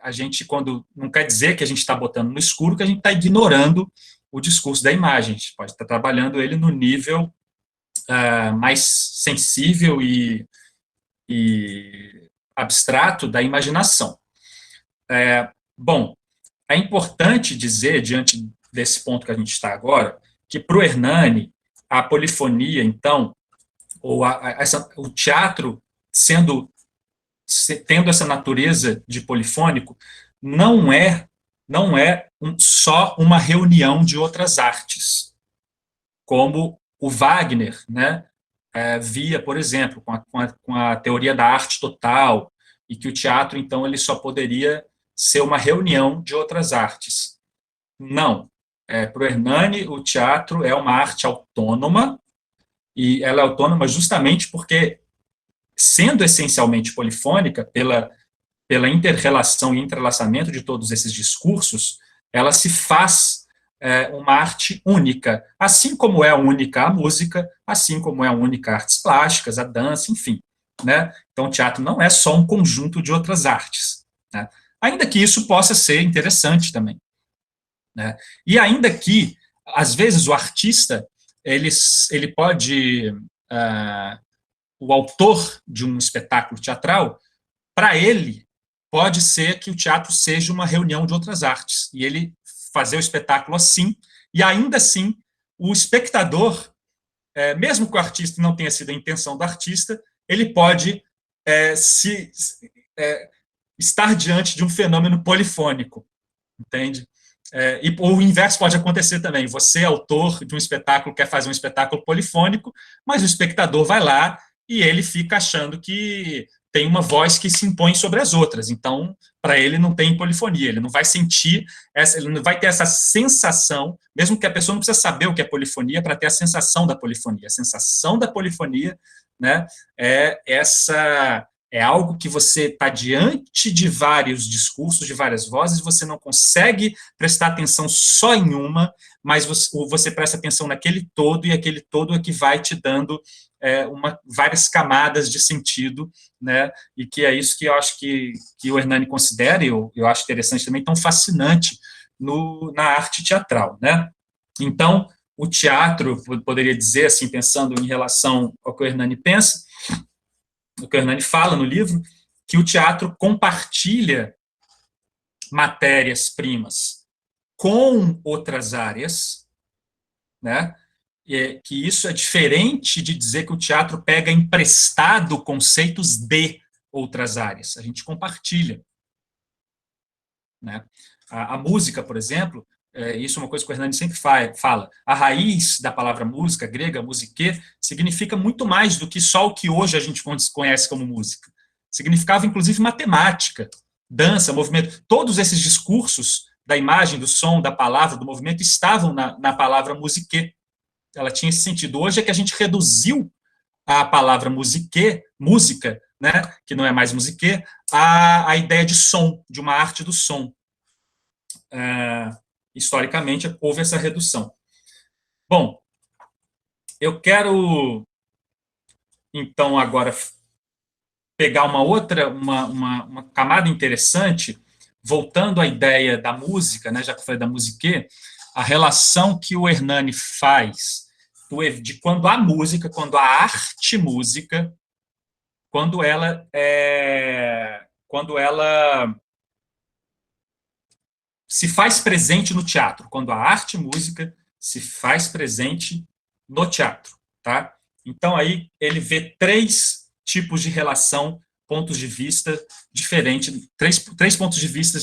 a gente, quando não quer dizer que a gente está botando no escuro, que a gente está ignorando o discurso da imagem. A gente pode estar trabalhando ele no nível mais sensível e abstrato da imaginação. Bom, é importante dizer, diante desse ponto que a gente está agora, que para o Hernani, a polifonia, então, ou o teatro tendo essa natureza de polifônico, não é só uma reunião de outras artes, como o Wagner, né, via, por exemplo, com a teoria da arte total, e que o teatro, então, ele só poderia ser uma reunião de outras artes. Não. Para o Hernani, o teatro é uma arte autônoma, e ela é autônoma justamente porque, sendo essencialmente polifônica, pela inter-relação e entrelaçamento de todos esses discursos, ela se faz uma arte única, assim como é única a música, assim como é única artes plásticas, a dança, enfim. Né? Então, o teatro não é só um conjunto de outras artes, né? Ainda que isso possa ser interessante também, né? E ainda que, às vezes, o artista, ele pode... o autor de um espetáculo teatral, para ele, pode ser que o teatro seja uma reunião de outras artes, e ele fazer o espetáculo assim, e ainda assim, o espectador, mesmo que o artista não tenha sido a intenção do artista, ele pode estar diante de um fenômeno polifônico, entende? E o inverso pode acontecer também. Você, autor de um espetáculo, quer fazer um espetáculo polifônico, mas o espectador vai lá e ele fica achando que tem uma voz que se impõe sobre as outras. Então, para ele não tem polifonia, ele não vai sentir, ele não vai ter essa sensação, mesmo que a pessoa não precisa saber o que é polifonia para ter a sensação da polifonia. A sensação da polifonia, né, é algo que você está diante de vários discursos, de várias vozes, você não consegue prestar atenção só em uma, mas você presta atenção naquele todo, e aquele todo é que vai te dando várias camadas de sentido, né, e que é isso que eu acho que o Hernani considera, e eu acho interessante também, tão fascinante na arte teatral, né. Então, o teatro, poderia dizer, assim, pensando em relação ao que o Hernani pensa, o que o Hernani fala no livro, que o teatro compartilha matérias-primas com outras áreas, né, que isso é diferente de dizer que o teatro pega emprestado conceitos de outras áreas. A gente compartilha, né? A música, por exemplo, isso é uma coisa que o Hernani sempre fala, a raiz da palavra música, grega, musique, significa muito mais do que só o que hoje a gente conhece como música. Significava, inclusive, matemática, dança, movimento. Todos esses discursos da imagem, do som, da palavra, do movimento, estavam na palavra musique. Ela tinha esse sentido. Hoje é que a gente reduziu a palavra musique, música, né, que não é mais musique, a ideia de som, de uma arte do som. Historicamente, houve essa redução. Bom, eu quero, então, agora pegar uma camada interessante, voltando à ideia da música, né, já que eu falei da musique, a relação que o Hernani faz de quando a música, quando a arte música, quando ela se faz presente no teatro, quando a arte música se faz presente no teatro, tá? Então, aí, ele vê 3 tipos de relação, pontos de vista diferentes, três pontos de vista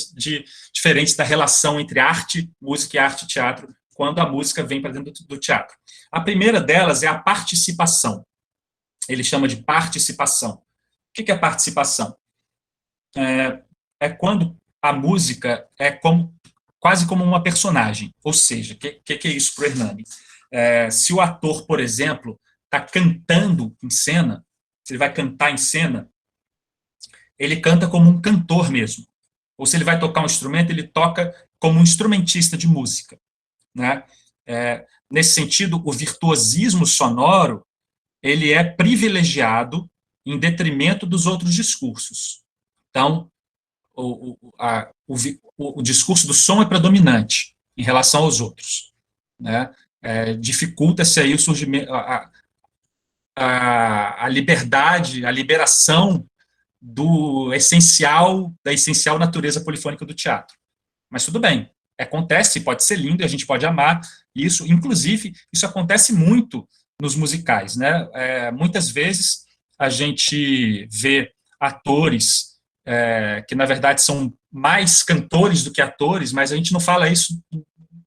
diferentes da relação entre arte, música e arte teatro, quando a música vem para dentro do teatro. A primeira delas é a participação. Ele chama de participação. O que é participação? É quando a música é quase como uma personagem. Ou seja, o que é isso para o Hernani? Se o ator, por exemplo, está cantando em cena, se ele vai cantar em cena, ele canta como um cantor mesmo. Ou se ele vai tocar um instrumento, ele toca como um instrumentista de música, né? Nesse sentido, o virtuosismo sonoro, ele é privilegiado em detrimento dos outros discursos. Então, o discurso do som é predominante em relação aos outros, né? Dificulta-se aí o surgimento, a liberdade, a liberação da essencial natureza polifônica do teatro. Mas tudo bem, acontece, pode ser lindo, e a gente pode amar isso, inclusive, isso acontece muito nos musicais, né? Muitas vezes a gente vê atores que, na verdade, são mais cantores do que atores, mas a gente não fala isso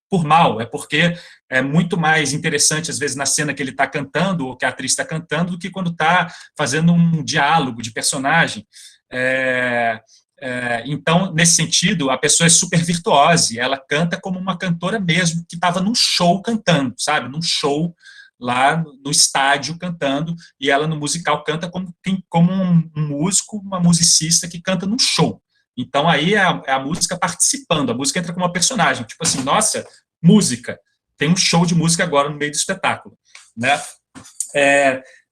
por mal, é porque é muito mais interessante, às vezes, na cena que ele está cantando, ou que a atriz está cantando, do que quando está fazendo um diálogo de personagem. Então, nesse sentido, a pessoa é super virtuosa, ela canta como uma cantora mesmo, que estava num show cantando, sabe? Num show lá no estádio cantando, e ela no musical canta como um músico, uma musicista que canta num show. Então, aí é a música participando, a música entra como uma personagem, tipo assim, nossa, música, tem um show de música agora no meio do espetáculo, né?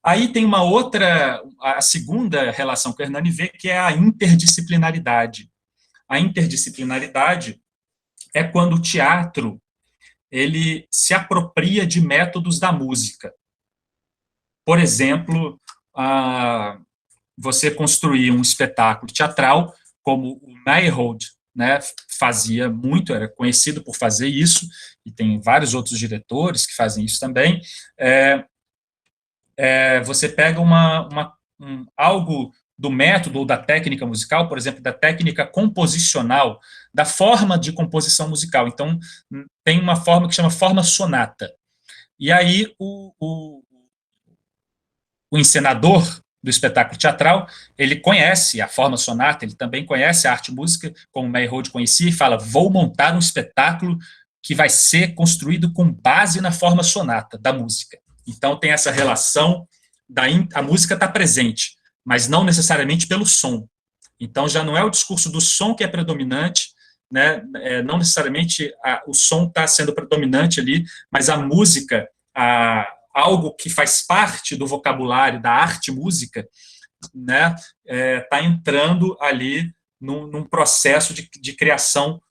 Aí tem uma outra, a segunda relação que o Hernani vê, que é a interdisciplinaridade. A interdisciplinaridade é quando o teatro ele se apropria de métodos da música. Por exemplo, você construir um espetáculo teatral, como o Meyerhold, né, fazia muito, era conhecido por fazer isso, e tem vários outros diretores que fazem isso também. Você pega algo do método ou da técnica musical, por exemplo, da técnica composicional, da forma de composição musical. Então, tem uma forma que chama forma sonata. E aí, o encenador, do espetáculo teatral, ele conhece a forma sonata, ele também conhece a arte música, como Meyerhold conhecia, e fala, vou montar um espetáculo que vai ser construído com base na forma sonata da música. Então, tem essa relação, a música está presente, mas não necessariamente pelo som. Então, já não é o discurso do som que é predominante, né? Não necessariamente o som está sendo predominante ali, mas a música, algo que faz parte do vocabulário da arte música, né, está entrando ali num processo de criação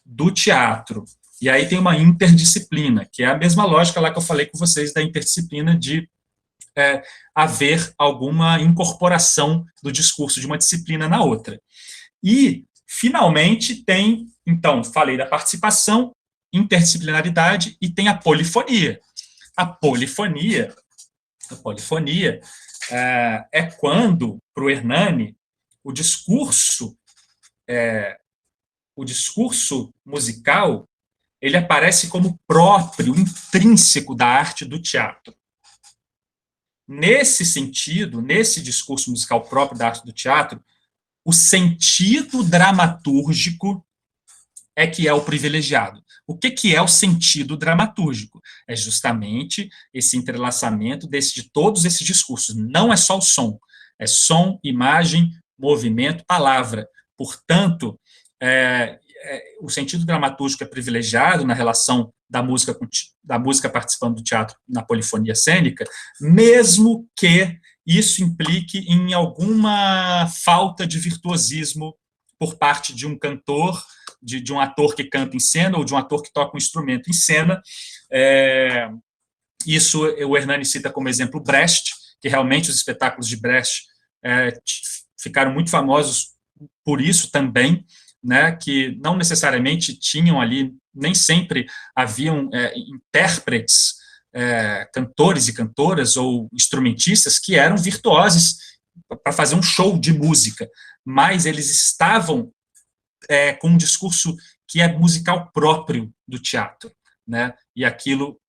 do teatro. E aí tem uma interdisciplina, que é a mesma lógica lá que eu falei com vocês da interdisciplina de haver alguma incorporação do discurso de uma disciplina na outra. E, finalmente, tem, então, falei da participação, interdisciplinaridade, e tem a polifonia. A polifonia é quando, para o Hernani, o discurso musical, ele aparece como próprio, intrínseco da arte do teatro. Nesse sentido, nesse discurso musical próprio da arte do teatro, o sentido dramatúrgico é que é o privilegiado. O que é o sentido dramatúrgico? É justamente esse entrelaçamento de todos esses discursos. Não é só o som. É som, imagem, movimento, palavra. Portanto, o sentido dramatúrgico é privilegiado na relação da música participando do teatro na polifonia cênica, mesmo que isso implique em alguma falta de virtuosismo por parte de um cantor, de um ator que canta em cena, ou de um ator que toca um instrumento em cena. Isso o Hernani cita como exemplo Brecht, que realmente os espetáculos de Brecht ficaram muito famosos por isso também, né, que não necessariamente tinham ali, nem sempre haviam intérpretes, cantores e cantoras ou instrumentistas que eram virtuosos para fazer um show de música, mas eles estavam com um discurso que é musical próprio do teatro, né, e aquilo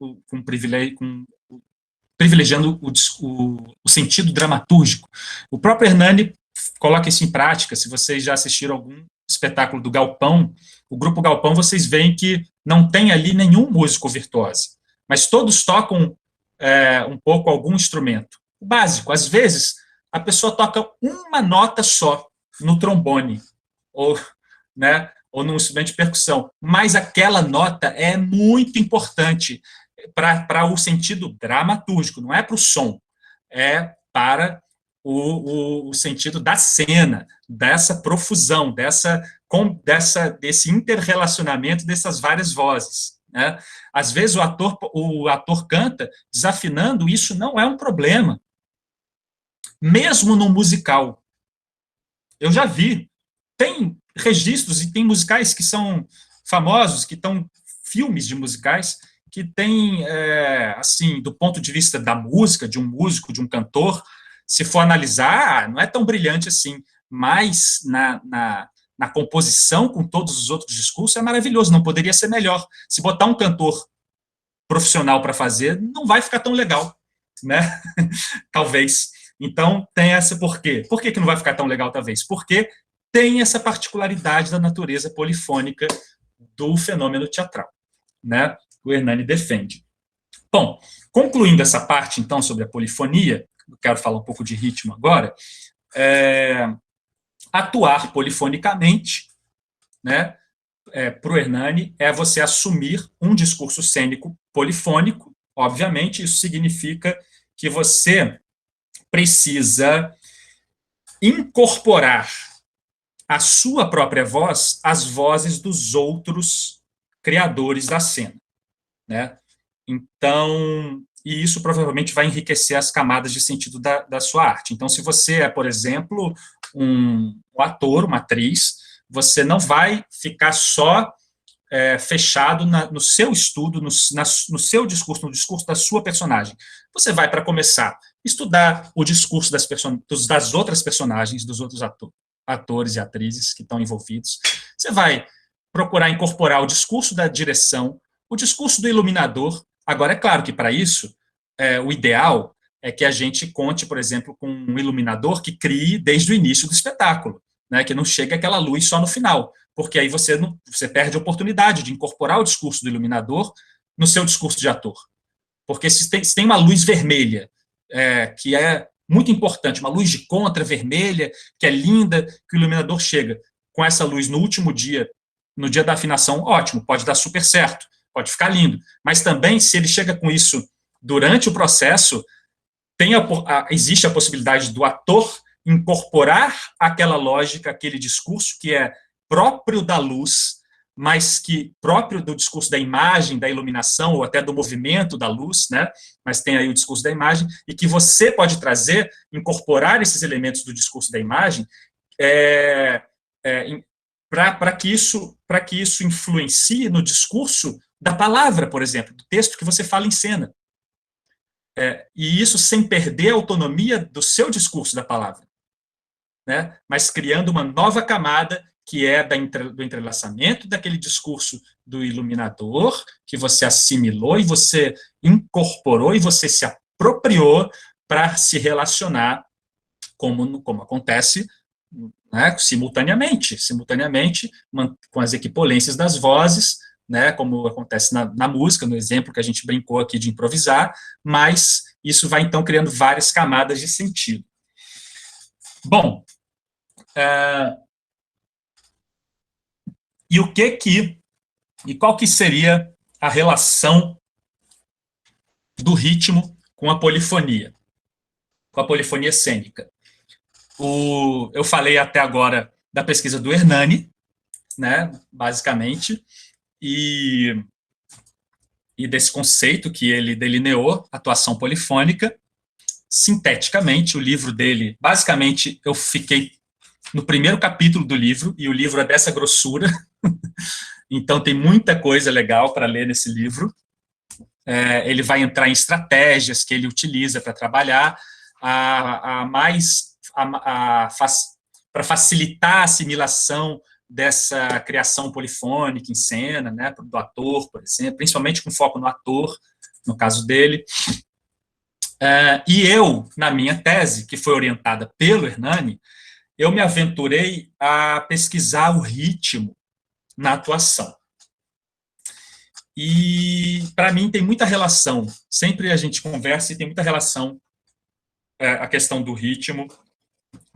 privilegiando o sentido dramatúrgico. O próprio Hernani coloca isso em prática. Se vocês já assistiram algum espetáculo do Galpão, o grupo Galpão, vocês veem que não tem ali nenhum músico virtuoso, mas todos tocam um pouco algum instrumento. O básico, às vezes, a pessoa toca uma nota só no trombone, ou num instrumento de percussão, mas aquela nota é muito importante para o sentido dramatúrgico, não é para o som, é para o sentido da cena, dessa profusão, desse interrelacionamento dessas várias vozes, né? Às vezes o ator canta desafinando, isso não é um problema, mesmo no musical. Eu já vi, tem registros e tem musicais que são famosos, que estão filmes de musicais, que tem, assim, do ponto de vista da música, de um músico, de um cantor, se for analisar, não é tão brilhante assim, mas na composição com todos os outros discursos é maravilhoso, não poderia ser melhor. Se botar um cantor profissional para fazer, não vai ficar tão legal, né? Talvez. Então, tem essa por quê? Por que não vai ficar tão legal, talvez? Porque tem essa particularidade da natureza polifônica do fenômeno teatral, né? O Hernani defende. Bom, concluindo essa parte, então, sobre a polifonia, eu quero falar um pouco de ritmo agora, atuar polifonicamente, né, para o Hernani, é você assumir um discurso cênico polifônico. Obviamente, isso significa que você precisa incorporar a sua própria voz às vozes dos outros criadores da cena, né? Então, e isso provavelmente vai enriquecer as camadas de sentido da sua arte. Então, se você é, por exemplo, um ator, uma atriz, você não vai ficar só fechado no seu estudo, no seu discurso, no discurso da sua personagem. Você vai, para começar, estudar o discurso das outras personagens, dos outros atores e atrizes que estão envolvidos. Você vai procurar incorporar o discurso da direção, o discurso do iluminador. Agora, é claro que, para isso, o ideal é que a gente conte, por exemplo, com um iluminador que crie desde o início do espetáculo, né, que não chegue aquela luz só no final, porque aí você perde a oportunidade de incorporar o discurso do iluminador no seu discurso de ator. Porque se tem uma luz vermelha, que é muito importante, uma luz de contra vermelha, que é linda, que o iluminador chega com essa luz no último dia, no dia da afinação, ótimo, pode dar super certo, pode ficar lindo. Mas também, se ele chega com isso durante o processo, existe a possibilidade do ator incorporar aquela lógica, aquele discurso que é próprio da luz, mas que próprio do discurso da imagem, da iluminação, ou até do movimento da luz, né? Mas tem aí o discurso da imagem, e que você pode trazer, incorporar esses elementos do discurso da imagem, para que isso influencie no discurso da palavra, por exemplo, do texto que você fala em cena. E isso sem perder a autonomia do seu discurso da palavra, né? Mas criando uma nova camada, que é do entrelaçamento daquele discurso do iluminador, que você assimilou e você incorporou e você se apropriou para se relacionar, como acontece, né, simultaneamente, com as equipolências das vozes, né, como acontece na música, no exemplo que a gente brincou aqui de improvisar, mas isso vai, então, criando várias camadas de sentido. Bom, e qual que seria a relação do ritmo com a polifonia cênica? Eu falei até agora da pesquisa do Hernani, né, basicamente, e desse conceito que ele delineou, atuação polifônica, sinteticamente. O livro dele, basicamente, eu fiquei no primeiro capítulo do livro, e o livro é dessa grossura, então tem muita coisa legal para ler nesse livro. Ele vai entrar em estratégias que ele utiliza para trabalhar, para facilitar a assimilação dessa criação polifônica em cena, né, do ator, por exemplo, principalmente com foco no ator, no caso dele. E eu, na minha tese, que foi orientada pelo Hernani, eu me aventurei a pesquisar o ritmo na atuação. E, para mim, tem muita relação, sempre a gente conversa e tem muita relação a questão do ritmo,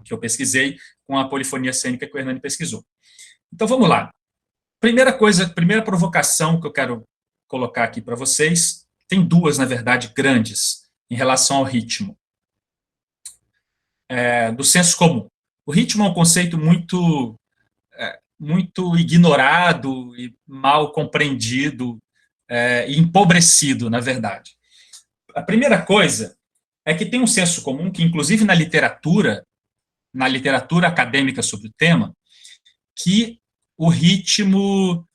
que eu pesquisei, com a polifonia cênica que o Hernani pesquisou. Então, vamos lá. Primeira provocação que eu quero colocar aqui para vocês, tem duas, na verdade, grandes, em relação ao ritmo, do senso comum. O ritmo é um conceito muito ignorado e mal compreendido, e empobrecido, na verdade. A primeira coisa é que tem um senso comum que, inclusive na literatura acadêmica sobre o tema, que o ritmo,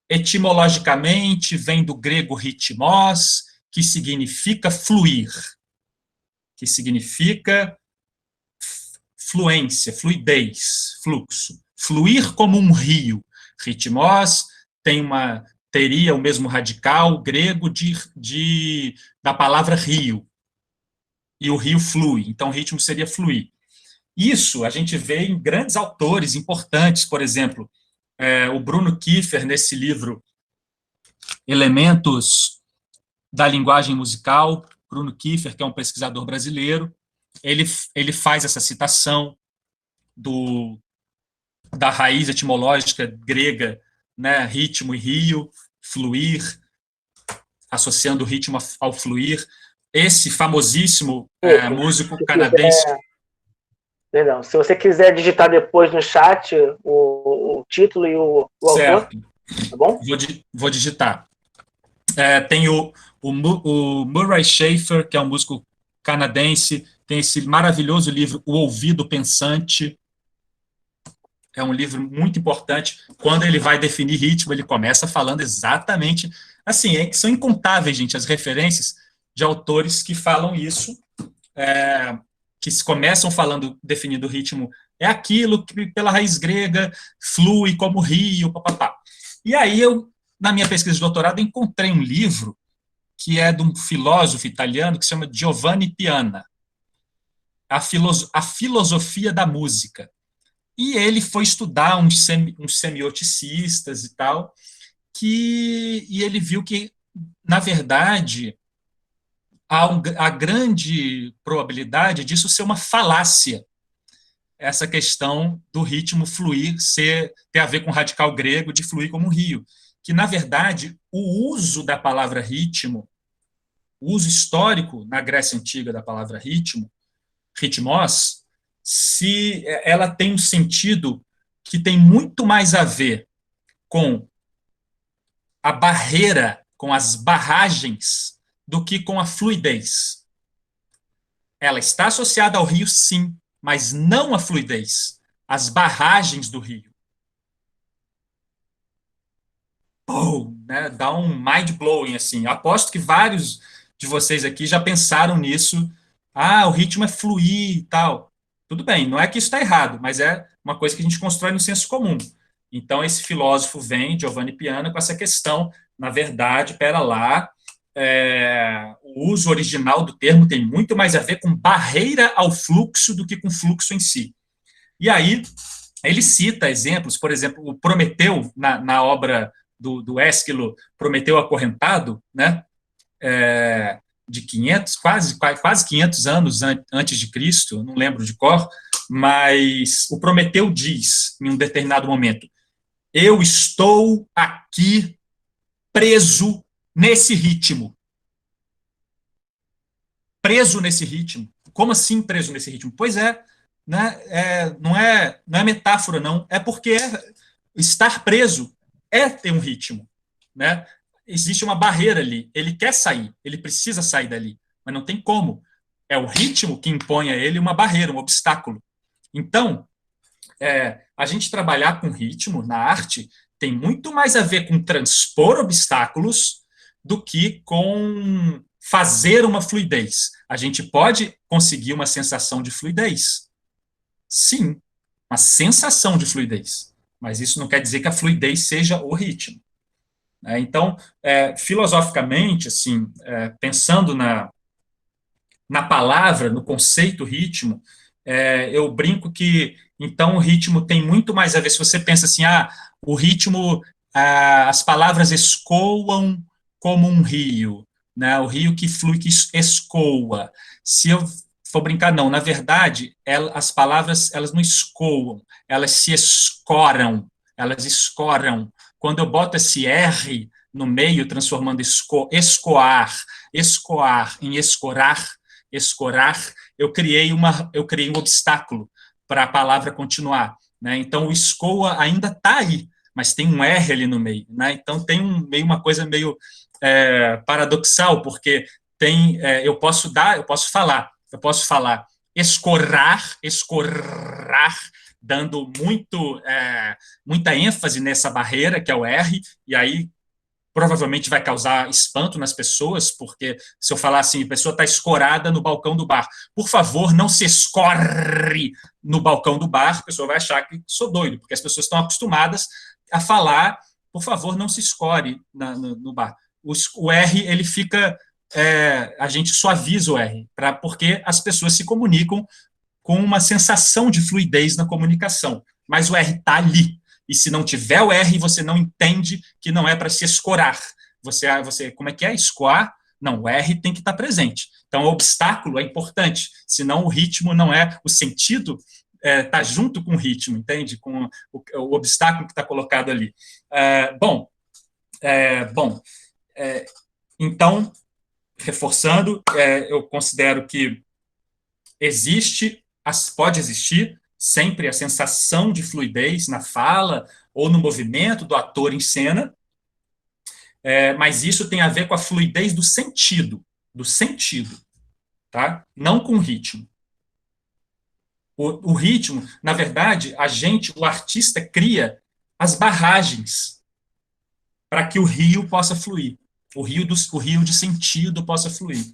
etimologicamente, vem do grego ritmos, que significa fluir, que significa fluência, fluidez, fluxo. Fluir como um rio. Ritmos teria o mesmo radical grego da palavra rio. E o rio flui, então o ritmo seria fluir. Isso a gente vê em grandes autores importantes, por exemplo, o Bruno Kiefer, nesse livro Elementos da Linguagem Musical. Bruno Kiefer, que é um pesquisador brasileiro, ele faz essa citação da raiz etimológica grega, né, ritmo e rio, fluir, associando o ritmo ao fluir. Esse famosíssimo músico canadense... Perdão, se você quiser digitar depois no chat o título e o autor, tá bom? Vou digitar. Tem o Murray Schafer, que é um músico canadense, tem esse maravilhoso livro, O Ouvido Pensante. É um livro muito importante. Quando ele vai definir ritmo, ele começa falando exatamente... Assim, são incontáveis, gente, as referências de autores que falam isso, que começam definindo o ritmo, é aquilo que, pela raiz grega, flui como rio, papapá. E aí eu, na minha pesquisa de doutorado, encontrei um livro que é de um filósofo italiano que se chama Giovanni Piana, a filosofia da música. E ele foi estudar uns semioticistas e tal, e ele viu que, na verdade, há a grande probabilidade disso ser uma falácia, essa questão do ritmo fluir ter a ver com o radical grego de fluir como um rio, que, na verdade, o uso da palavra ritmo, o uso histórico na Grécia Antiga da palavra ritmo, ritmos, se ela tem um sentido que tem muito mais a ver com a barreira, com as barragens, do que com a fluidez. Ela está associada ao rio, sim, mas não a fluidez, as barragens do rio. Né? Dá um mind-blowing, assim. Aposto que vários de vocês aqui já pensaram nisso. O ritmo é fluir e tal. Tudo bem, não é que isso está errado, mas é uma coisa que a gente constrói no senso comum. Então, esse filósofo vem, Giovanni Piana, com essa questão, na verdade, pera lá, o uso original do termo tem muito mais a ver com barreira ao fluxo do que com fluxo em si. E aí, ele cita exemplos, por exemplo, o Prometeu, na obra do Ésquilo, Prometeu Acorrentado, né, de 500, quase 500 anos antes de Cristo, não lembro de cor, mas o Prometeu diz, em um determinado momento, eu estou aqui preso nesse ritmo. Preso nesse ritmo. Como assim preso nesse ritmo? Pois né, não é metáfora, não. É porque estar preso é ter um ritmo. Né? Existe uma barreira ali. Ele quer sair, ele precisa sair dali, mas não tem como. É o ritmo que impõe a ele uma barreira, um obstáculo. Então, a gente trabalhar com ritmo na arte tem muito mais a ver com transpor obstáculos do que com fazer uma fluidez. A gente pode conseguir uma sensação de fluidez. Sim, uma sensação de fluidez. Mas isso não quer dizer que a fluidez seja o ritmo. Então, filosoficamente, assim, pensando na palavra, no conceito ritmo, eu brinco que, então, o ritmo tem muito mais a ver, se você pensa assim, o ritmo, as palavras escoam como um rio, né? O rio que flui, que escoa. Se eu for brincar, não, na verdade, as palavras, elas não escoam, elas se escoram, elas escoram. Quando eu boto esse R no meio, transformando escoar em escorar, eu criei um obstáculo para a palavra continuar. Né? Então, o escoa ainda está aí, mas tem um R ali no meio. Né? Então, tem uma coisa meio paradoxal, porque eu posso falar escorrar, dando muita ênfase nessa barreira, que é o R, e aí provavelmente vai causar espanto nas pessoas, porque se eu falar assim, a pessoa está escorada no balcão do bar, por favor, não se escorre no balcão do bar, a pessoa vai achar que sou doido, porque as pessoas estão acostumadas a falar, por favor, não se escore no bar. O R, ele fica, a gente suaviza o R, porque as pessoas se comunicam com uma sensação de fluidez na comunicação, mas o R está ali. E se não tiver o R, você não entende que não é para se escorar. Você, como é que é? Escoar? Não, o R tem que estar presente. Então, o obstáculo é importante, senão o ritmo não é, o sentido está junto com o ritmo, entende? Com o obstáculo que está colocado ali. Então, reforçando, eu considero que pode existir sempre a sensação de fluidez na fala ou no movimento do ator em cena, mas isso tem a ver com a fluidez do sentido, tá? Não com o ritmo. O ritmo, na verdade, o artista cria as barragens para que o rio possa fluir, o rio de sentido possa fluir.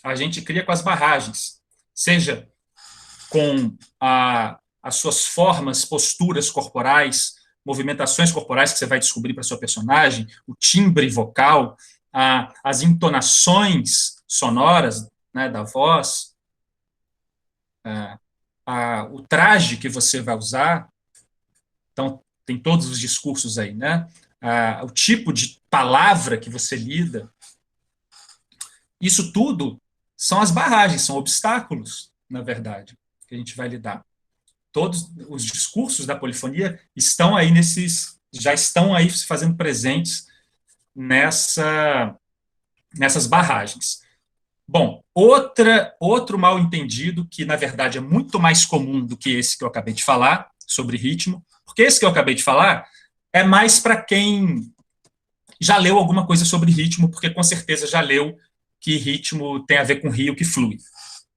A gente cria com as barragens, seja com as suas formas, posturas corporais, movimentações corporais que você vai descobrir para sua personagem, o timbre vocal, as entonações sonoras, né, da voz, o traje que você vai usar. Então, tem todos os discursos aí, né? O tipo de palavra que você lida. Isso tudo são as barragens, são obstáculos, na verdade, que a gente vai lidar. Todos os discursos da polifonia estão aí já estão aí se fazendo presentes nessas barragens. Bom, outro mal entendido, que na verdade é muito mais comum do que esse que eu acabei de falar, sobre ritmo, porque esse que eu acabei de falar é mais para quem já leu alguma coisa sobre ritmo, porque com certeza já leu que ritmo tem a ver com rio que flui,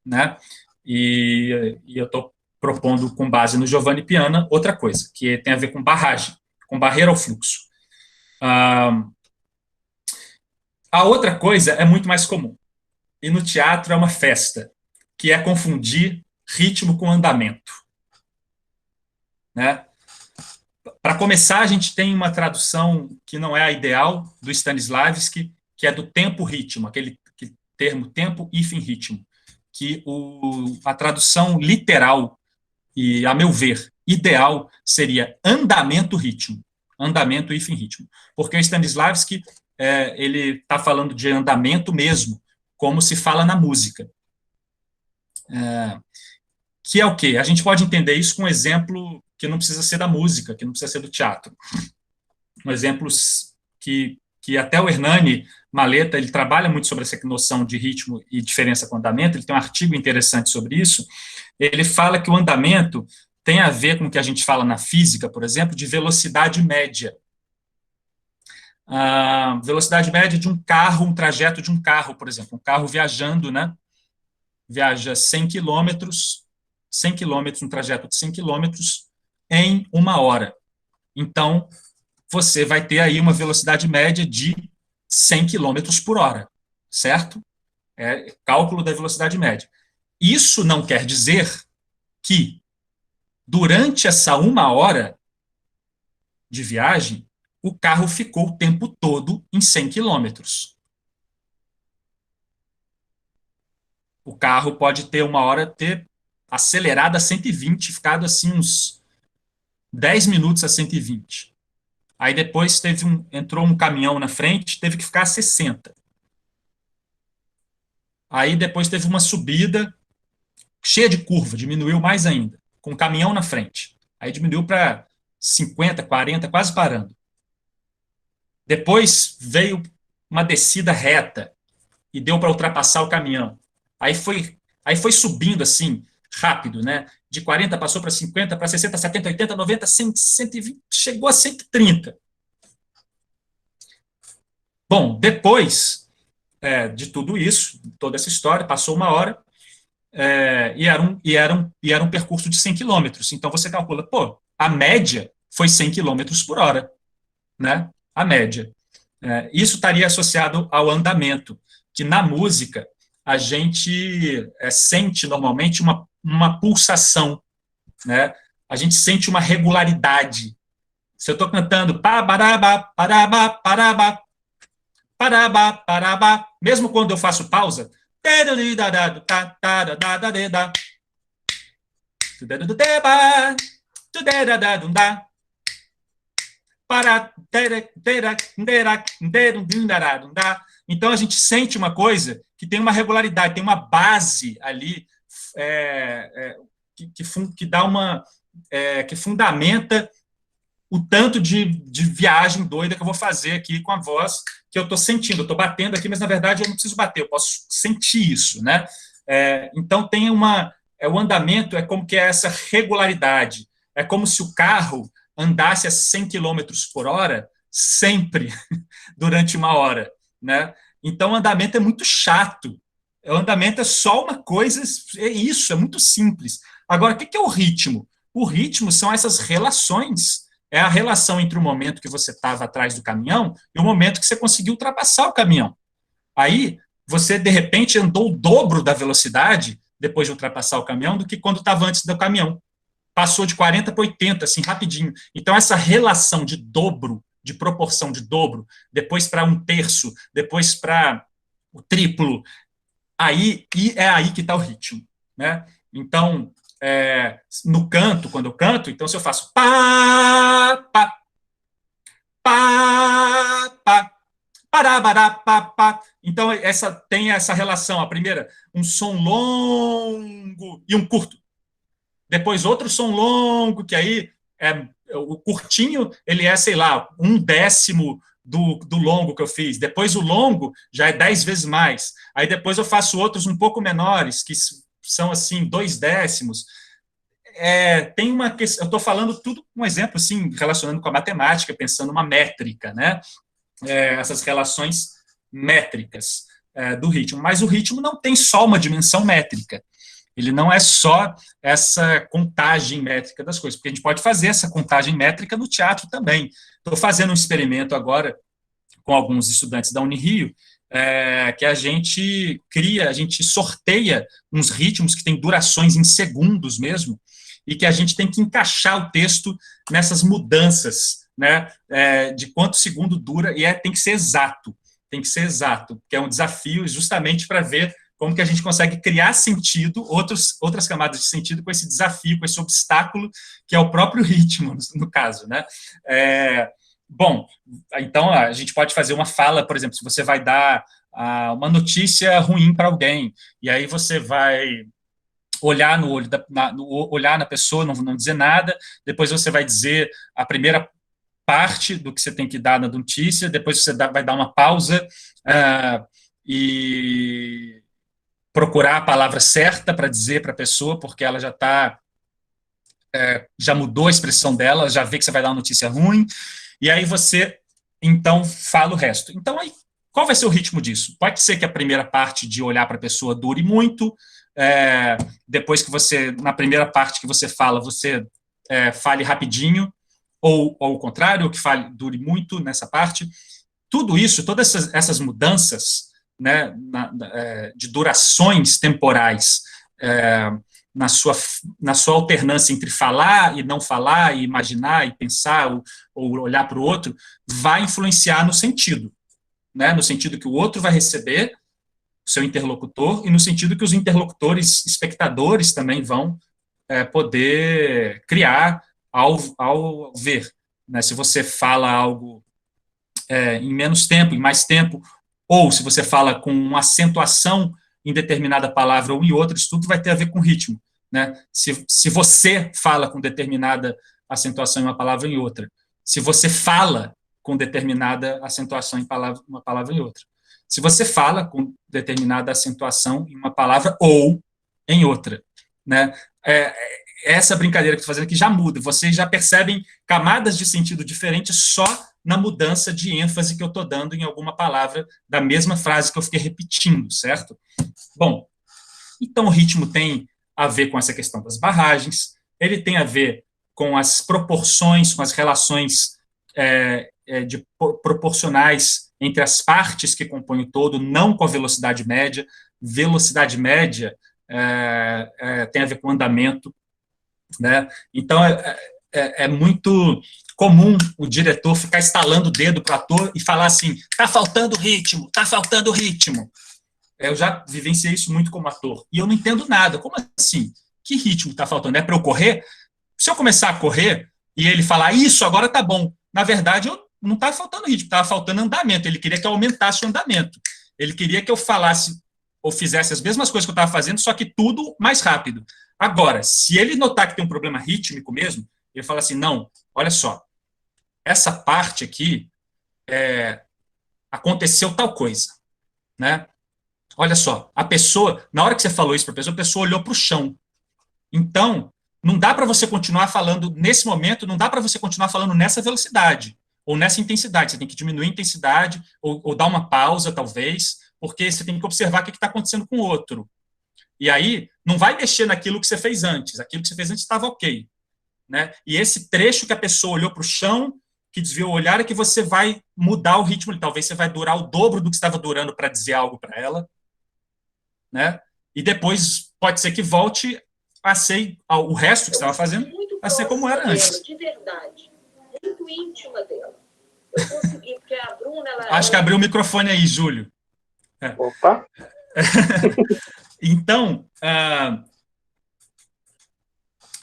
né? E eu estou propondo, com base no Giovanni Piana, outra coisa, que tem a ver com barragem, com barreira ao fluxo. A outra coisa é muito mais comum, e no teatro é uma festa, que é confundir ritmo com andamento, né? Para começar, a gente tem uma tradução que não é a ideal, do Stanislavski, que é do tempo-ritmo, aquele termo tempo-ritmo, que a tradução literal, e, a meu ver, ideal, seria andamento-ritmo, andamento-ritmo, porque o Stanislavski, ele está falando de andamento mesmo, como se fala na música. Que é o quê? A gente pode entender isso com um exemplo que não precisa ser da música, que não precisa ser do teatro. Um exemplo que até o Hernani Maleta, ele trabalha muito sobre essa noção de ritmo e diferença com andamento, ele tem um artigo interessante sobre isso. Ele fala que o andamento tem a ver com o que a gente fala na física, por exemplo, de velocidade média. A velocidade média de um carro, um trajeto de um carro, por exemplo, um carro viajando, né? Viaja 100 quilômetros, um trajeto de 100 quilômetros em 1 hora. Então, você vai ter aí uma velocidade média de 100 quilômetros por hora, certo? É cálculo da velocidade média. Isso não quer dizer que, durante essa 1 hora de viagem, o carro ficou o tempo todo em 100 quilômetros. O carro pode ter 1 hora, ter acelerado a 120, ficado assim uns 10 minutos a 120. Aí depois entrou um caminhão na frente, teve que ficar a 60. Aí depois teve uma subida cheia de curva, diminuiu mais ainda, com um caminhão na frente. Aí diminuiu para 50, 40, quase parando. Depois veio uma descida reta e deu para ultrapassar o caminhão. Aí foi subindo assim, rápido, né? De 40 passou para 50, para 60, 70, 80, 90, 100, 120, chegou a 130. Bom, depois de tudo isso, toda essa história, passou 1 hora, e era um percurso de 100 quilômetros. Então você calcula, a média foi 100 quilômetros por hora, né? A média. Isso estaria associado ao andamento, que na música a gente sente normalmente uma pulsação, né? A gente sente uma regularidade. Se eu estou cantando parabá, parabá, parabá, parabá, parabá, mesmo quando eu faço pausa, então a gente sente uma coisa que tem uma regularidade, tem uma base ali que fundamenta o tanto de viagem doida que eu vou fazer aqui com a voz que eu estou sentindo. Eu estou batendo aqui, mas na verdade eu não preciso bater, eu posso sentir isso, né? Então tem o andamento é como que é essa regularidade. É como se o carro andasse a 100 km por hora sempre durante 1 hora, né? Então o andamento é muito chato. O andamento é só uma coisa, é muito simples. Agora, o que é o ritmo? O ritmo são essas relações. É a relação entre o momento que você estava atrás do caminhão e o momento que você conseguiu ultrapassar o caminhão. Aí, você, de repente, andou o dobro da velocidade depois de ultrapassar o caminhão do que quando estava antes do caminhão. Passou de 40 para 80, assim, rapidinho. Então, essa relação de dobro de proporção de dobro, depois para 1/3, depois para o triplo, aí que está o ritmo, né? Então, no canto, quando eu canto, então se eu faço pá, pá, pá, pá, pará, bará, pá, pá, então tem essa relação, a primeira, um som longo e um curto, depois outro som longo, que aí o curtinho, ele sei lá, 1/10 do longo que eu fiz, depois o longo já é 10 vezes mais, aí depois eu faço outros um pouco menores, que são assim, 2/10. Tem uma questão, eu estou falando tudo um exemplo, assim, relacionando com a matemática, pensando uma métrica, né? Essas relações métricas do ritmo, mas o ritmo não tem só uma dimensão métrica, ele não é só essa contagem métrica das coisas, porque a gente pode fazer essa contagem métrica no teatro também. Estou fazendo um experimento agora com alguns estudantes da Unirio, que a gente sorteia uns ritmos que têm durações em segundos mesmo, e que a gente tem que encaixar o texto nessas mudanças, né, de quanto segundo dura, e tem que ser exato, que é um desafio justamente para ver como que a gente consegue criar sentido, outras camadas de sentido com esse desafio, com esse obstáculo, que é o próprio ritmo, no caso, né? Bom, então a gente pode fazer uma fala, por exemplo, se você vai dar uma notícia ruim para alguém, e aí você vai olhar no olho, olhar na pessoa, não dizer nada, depois você vai dizer a primeira parte do que você tem que dar na notícia, depois você vai dar uma pausa e procurar a palavra certa para dizer para a pessoa, porque ela já já mudou a expressão dela, já vê que você vai dar uma notícia ruim, e aí você, então, fala o resto. Então, aí, qual vai ser o ritmo disso? Pode ser que a primeira parte de olhar para a pessoa dure muito, depois que você, na primeira parte que você fala, você fale rapidinho, ou ao contrário, que dure muito nessa parte. Tudo isso, todas essas mudanças, né, de durações temporais, na sua alternância entre falar e não falar, e imaginar, e pensar, ou olhar para o outro, vai influenciar no sentido, né, no sentido que o outro vai receber, o seu interlocutor, e no sentido que os interlocutores, espectadores, também vão poder criar ao ver, né, se você fala algo em menos tempo, em mais tempo, ou se você fala com uma acentuação em determinada palavra ou em outra, isso tudo vai ter a ver com ritmo, né? Se você fala com determinada acentuação em uma palavra em outra, se você fala com determinada acentuação em uma palavra em outra, se você fala com determinada acentuação em uma palavra ou em outra, né? Essa brincadeira que eu estou fazendo aqui já muda, vocês já percebem camadas de sentido diferentes só na mudança de ênfase que eu estou dando em alguma palavra da mesma frase que eu fiquei repetindo, certo? Bom, então o ritmo tem a ver com essa questão das barragens, ele tem a ver com as proporções, com as relações proporcionais entre as partes que compõem o todo, não com a velocidade média. Velocidade média tem a ver com andamento, né? Então, é muito comum o diretor ficar estalando o dedo para o ator e falar assim, tá faltando ritmo, tá faltando ritmo. Eu já vivenciei isso muito como ator, e eu não entendo nada. Como assim? Que ritmo tá faltando? É para eu correr? Se eu começar a correr e ele falar, isso, agora tá bom, na verdade, não estava faltando ritmo, estava faltando andamento. Ele queria que eu aumentasse o andamento. Ele queria que eu falasse ou fizesse as mesmas coisas que eu estava fazendo, só que tudo mais rápido. Agora, se ele notar que tem um problema rítmico mesmo, ele fala assim, não, olha só, essa parte aqui aconteceu tal coisa, né? Olha só, a pessoa, na hora que você falou isso para a pessoa olhou para o chão. Então, não dá para você continuar falando, nesse momento, não dá para você continuar falando nessa velocidade, ou nessa intensidade, você tem que diminuir a intensidade, ou dar uma pausa, talvez, porque você tem que observar o que está acontecendo com o outro. E aí, não vai mexer naquilo que você fez antes, aquilo que você fez antes estava ok, né? E esse trecho que a pessoa olhou para o chão, que desviou o olhar, é que você vai mudar o ritmo, talvez você vai durar o dobro do que estava durando para dizer algo para ela, né? E depois pode ser que volte a ser o resto que estava fazendo, a ser como era antes. De verdade, muito íntima dela. Eu consegui, porque a Bruna, Acho que abriu o microfone aí, Júlio. Opa. Então,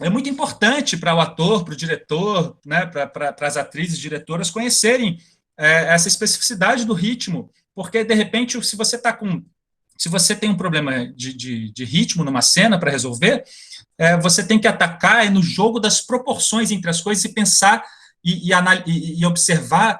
é muito importante para o ator, para o diretor, né, para as atrizes, diretoras conhecerem essa especificidade do ritmo, porque, de repente, se você tem um problema de ritmo numa cena para resolver, você tem que atacar no jogo das proporções entre as coisas e pensar e observar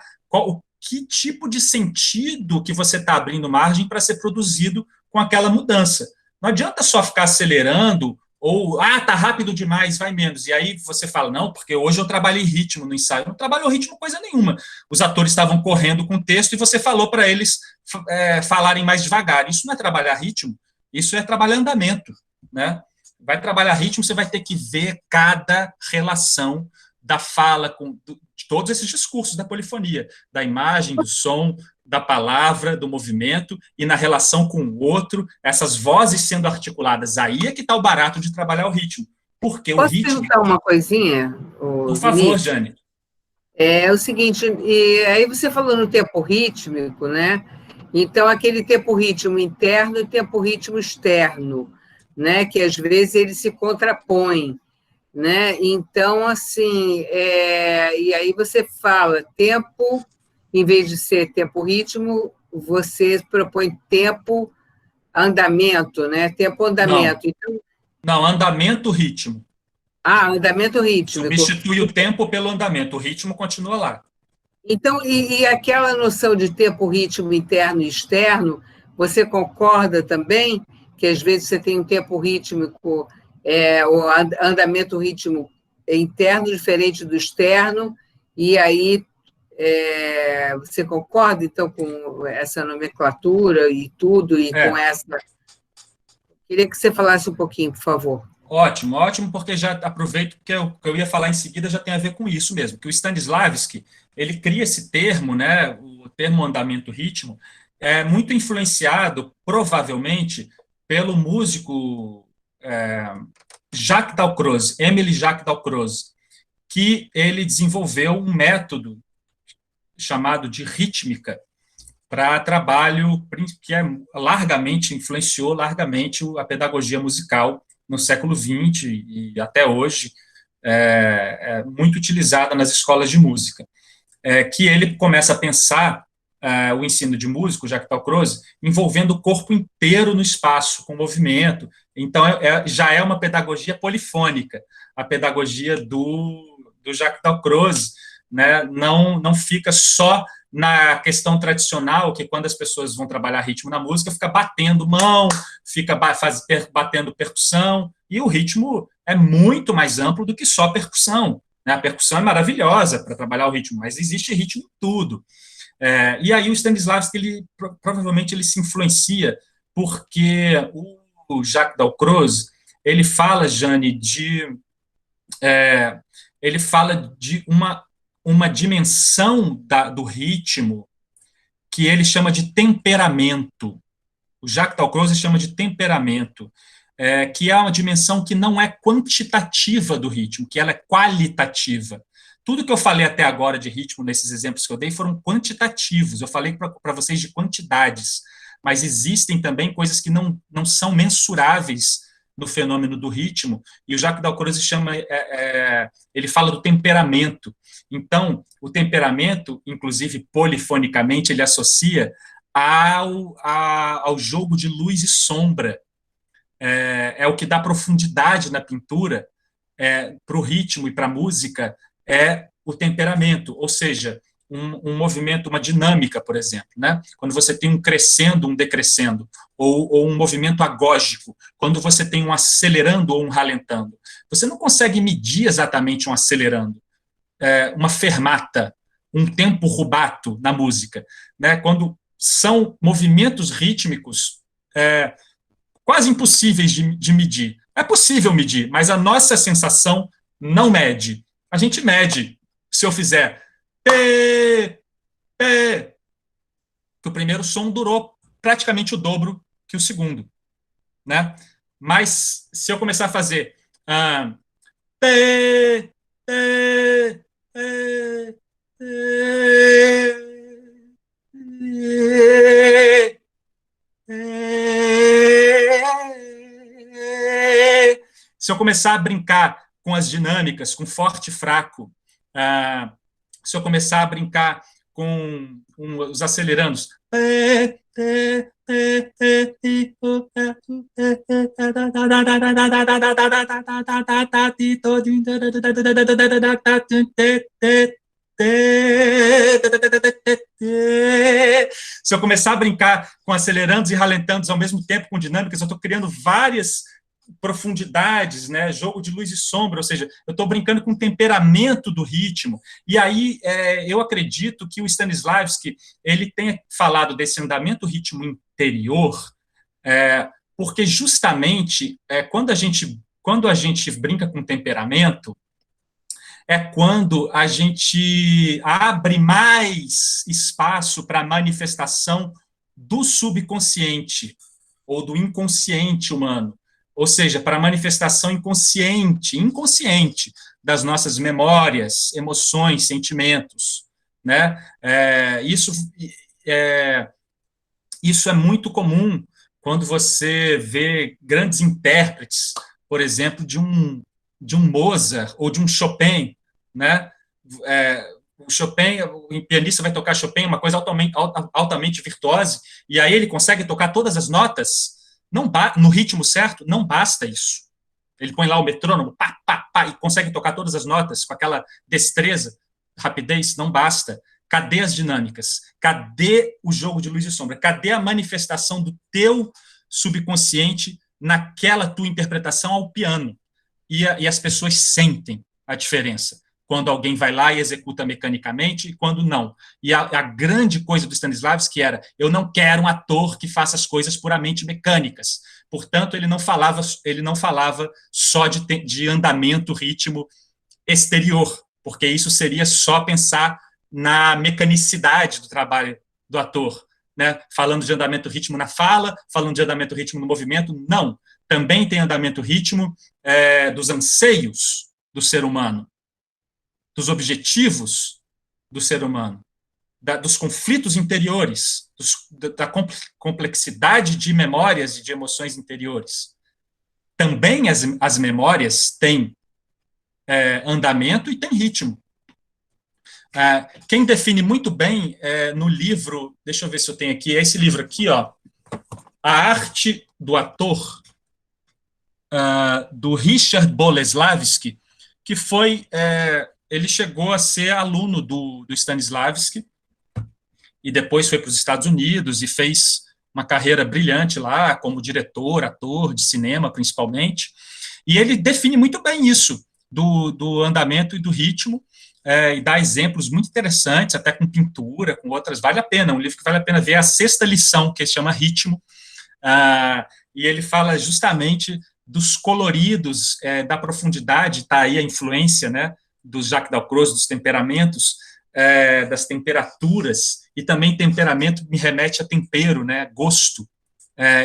que tipo de sentido que você está abrindo margem para ser produzido com aquela mudança. Não adianta só ficar acelerando ou, tá rápido demais, vai menos. E aí você fala, não, porque hoje eu trabalhei ritmo no ensaio. Não trabalhou ritmo coisa nenhuma. Os atores estavam correndo com o texto e você falou para eles falarem mais devagar. Isso não é trabalhar ritmo, isso é trabalhar andamento, né? Vai trabalhar ritmo, você vai ter que ver cada relação da fala, de todos esses discursos da polifonia, da imagem, do som, da palavra, do movimento, e na relação com o outro, essas vozes sendo articuladas. Aí é que está o barato de trabalhar o ritmo. Porque Posso o ritmo... perguntar uma coisinha? Por favor, Jane. É o seguinte, e aí você falou no tempo rítmico, né? Então, aquele tempo ritmo interno e tempo ritmo externo, né? Que às vezes eles se contrapõem, né? Então, assim, e aí você fala tempo, em vez de ser tempo ritmo, você propõe tempo andamento, né? Tempo andamento. Não, andamento ritmo. Andamento rítmico. Substitui o tempo pelo andamento, o ritmo continua lá. Então, e aquela noção de tempo ritmo interno e externo, você concorda também que às vezes você tem um tempo rítmico, o andamento ritmo interno diferente do externo, e aí você concorda, então, com essa nomenclatura e tudo, e com essa... Queria que você falasse um pouquinho, por favor. Ótimo, ótimo, porque já aproveito que o que eu ia falar em seguida já tem a ver com isso mesmo, que o Stanislavski, ele cria esse termo, né, o termo andamento-ritmo, muito influenciado, provavelmente, pelo músico Jacques Dalcroze, Émile Jacques Dalcroze, que ele desenvolveu um método chamado de rítmica para trabalho que influenciou largamente a pedagogia musical no século XX e até hoje, muito utilizada nas escolas de música, que ele começa a pensar o ensino de músico, Jacques Dalcroze, envolvendo o corpo inteiro no espaço, com movimento. Então, já é uma pedagogia polifônica, a pedagogia do Jacques Dalcroze, né, não fica só na questão tradicional, que quando as pessoas vão trabalhar ritmo na música, fica batendo mão, fica batendo percussão, e o ritmo é muito mais amplo do que só percussão, né? A percussão é maravilhosa para trabalhar o ritmo, mas existe ritmo em tudo. E aí o Stanislavski, provavelmente ele se influencia, porque o Jacques Dalcroze, ele fala, Jane, ele fala de uma dimensão do ritmo que ele chama de temperamento. O Jacques Dalcroze chama de temperamento, que é uma dimensão que não é quantitativa do ritmo, que ela é qualitativa. Tudo que eu falei até agora de ritmo, nesses exemplos que eu dei, foram quantitativos. Eu falei para vocês de quantidades, mas existem também coisas que não são mensuráveis no fenômeno do ritmo, e o Jacques Dalcroze ele fala do temperamento. Então, o temperamento, inclusive polifonicamente, ele associa ao jogo de luz e sombra. É o que dá profundidade na pintura, para o ritmo e para a música, é o temperamento, ou seja, um movimento, uma dinâmica, por exemplo, né? Quando você tem um crescendo, um decrescendo, ou um movimento agógico, quando você tem um acelerando ou um ralentando. Você não consegue medir exatamente um acelerando, uma fermata, um tempo rubato na música, né? Quando são movimentos rítmicos quase impossíveis de medir. É possível medir, mas a nossa sensação não mede. A gente mede se eu fizer que o primeiro som durou praticamente o dobro que o segundo, né? Mas se eu começar a fazer Se eu começar a brincar com as dinâmicas, com forte e fraco, se eu começar a brincar com os acelerandos, se eu começar a brincar com acelerandos e ralentandos ao mesmo tempo, com dinâmicas, eu estou criando várias profundidades, né, jogo de luz e sombra, ou seja, eu estou brincando com o temperamento do ritmo, e aí eu acredito que o Stanislavski, ele tenha falado desse andamento ritmo interior, porque justamente quando a gente brinca com temperamento, é quando a gente abre mais espaço para a manifestação do subconsciente, ou do inconsciente humano, ou seja, para a manifestação inconsciente das nossas memórias, emoções, sentimentos, né? Isso é muito comum quando você vê grandes intérpretes, por exemplo, de um Mozart ou de um Chopin, né? O Chopin, o pianista vai tocar Chopin, uma coisa altamente virtuosa, e aí ele consegue tocar todas as notas no ritmo certo, não basta isso. Ele põe lá o metrônomo, pá, pá, pá, e consegue tocar todas as notas com aquela destreza, rapidez, não basta. Cadê as dinâmicas? Cadê o jogo de luz e sombra? Cadê a manifestação do teu subconsciente naquela tua interpretação ao piano? E as pessoas sentem a diferença quando alguém vai lá e executa mecanicamente e quando não. E a grande coisa do Stanislavski era, eu não quero um ator que faça as coisas puramente mecânicas. Portanto, ele não falava só de andamento, ritmo exterior, porque isso seria só pensar na mecanicidade do trabalho do ator, né? Falando de andamento, ritmo na fala, falando de andamento, ritmo no movimento, não. Também tem andamento, ritmo dos anseios do ser humano, dos objetivos do ser humano, dos conflitos interiores, da complexidade de memórias e de emoções interiores. Também as memórias têm andamento e têm ritmo. Quem define muito bem no livro, deixa eu ver se eu tenho aqui, é esse livro aqui, ó, A Arte do Ator, do Richard Boleslavski, que foi... ele chegou a ser aluno do Stanislavski e depois foi para os Estados Unidos e fez uma carreira brilhante lá, como diretor, ator de cinema, principalmente, e ele define muito bem isso, do andamento e do ritmo, e dá exemplos muito interessantes, até com pintura, com outras, vale a pena, um livro que vale a pena ver, a sexta lição, que se chama Ritmo, e ele fala justamente dos coloridos, da profundidade, está aí a influência, né, do Jacques Dalcroze, dos temperamentos, das temperaturas, e também temperamento me remete a tempero, né, gosto.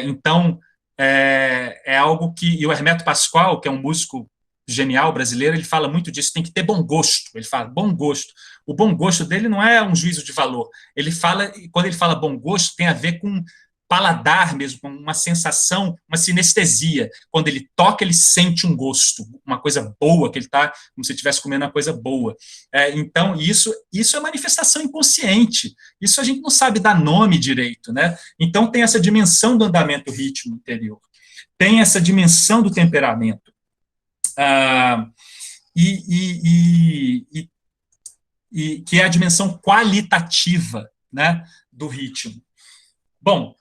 Então, é algo que... E o Hermeto Pascoal, que é um músico genial brasileiro, ele fala muito disso, tem que ter bom gosto. Ele fala bom gosto. O bom gosto dele não é um juízo de valor. Quando ele fala bom gosto, tem a ver com paladar mesmo, com uma sensação, uma sinestesia. Quando ele toca, ele sente um gosto, uma coisa boa, que ele está como se estivesse comendo uma coisa boa. Então, isso é manifestação inconsciente. Isso a gente não sabe dar nome direito, né? Então, tem essa dimensão do andamento ritmo interior. Tem essa dimensão do temperamento. Que é a dimensão qualitativa, né, do ritmo. Bom,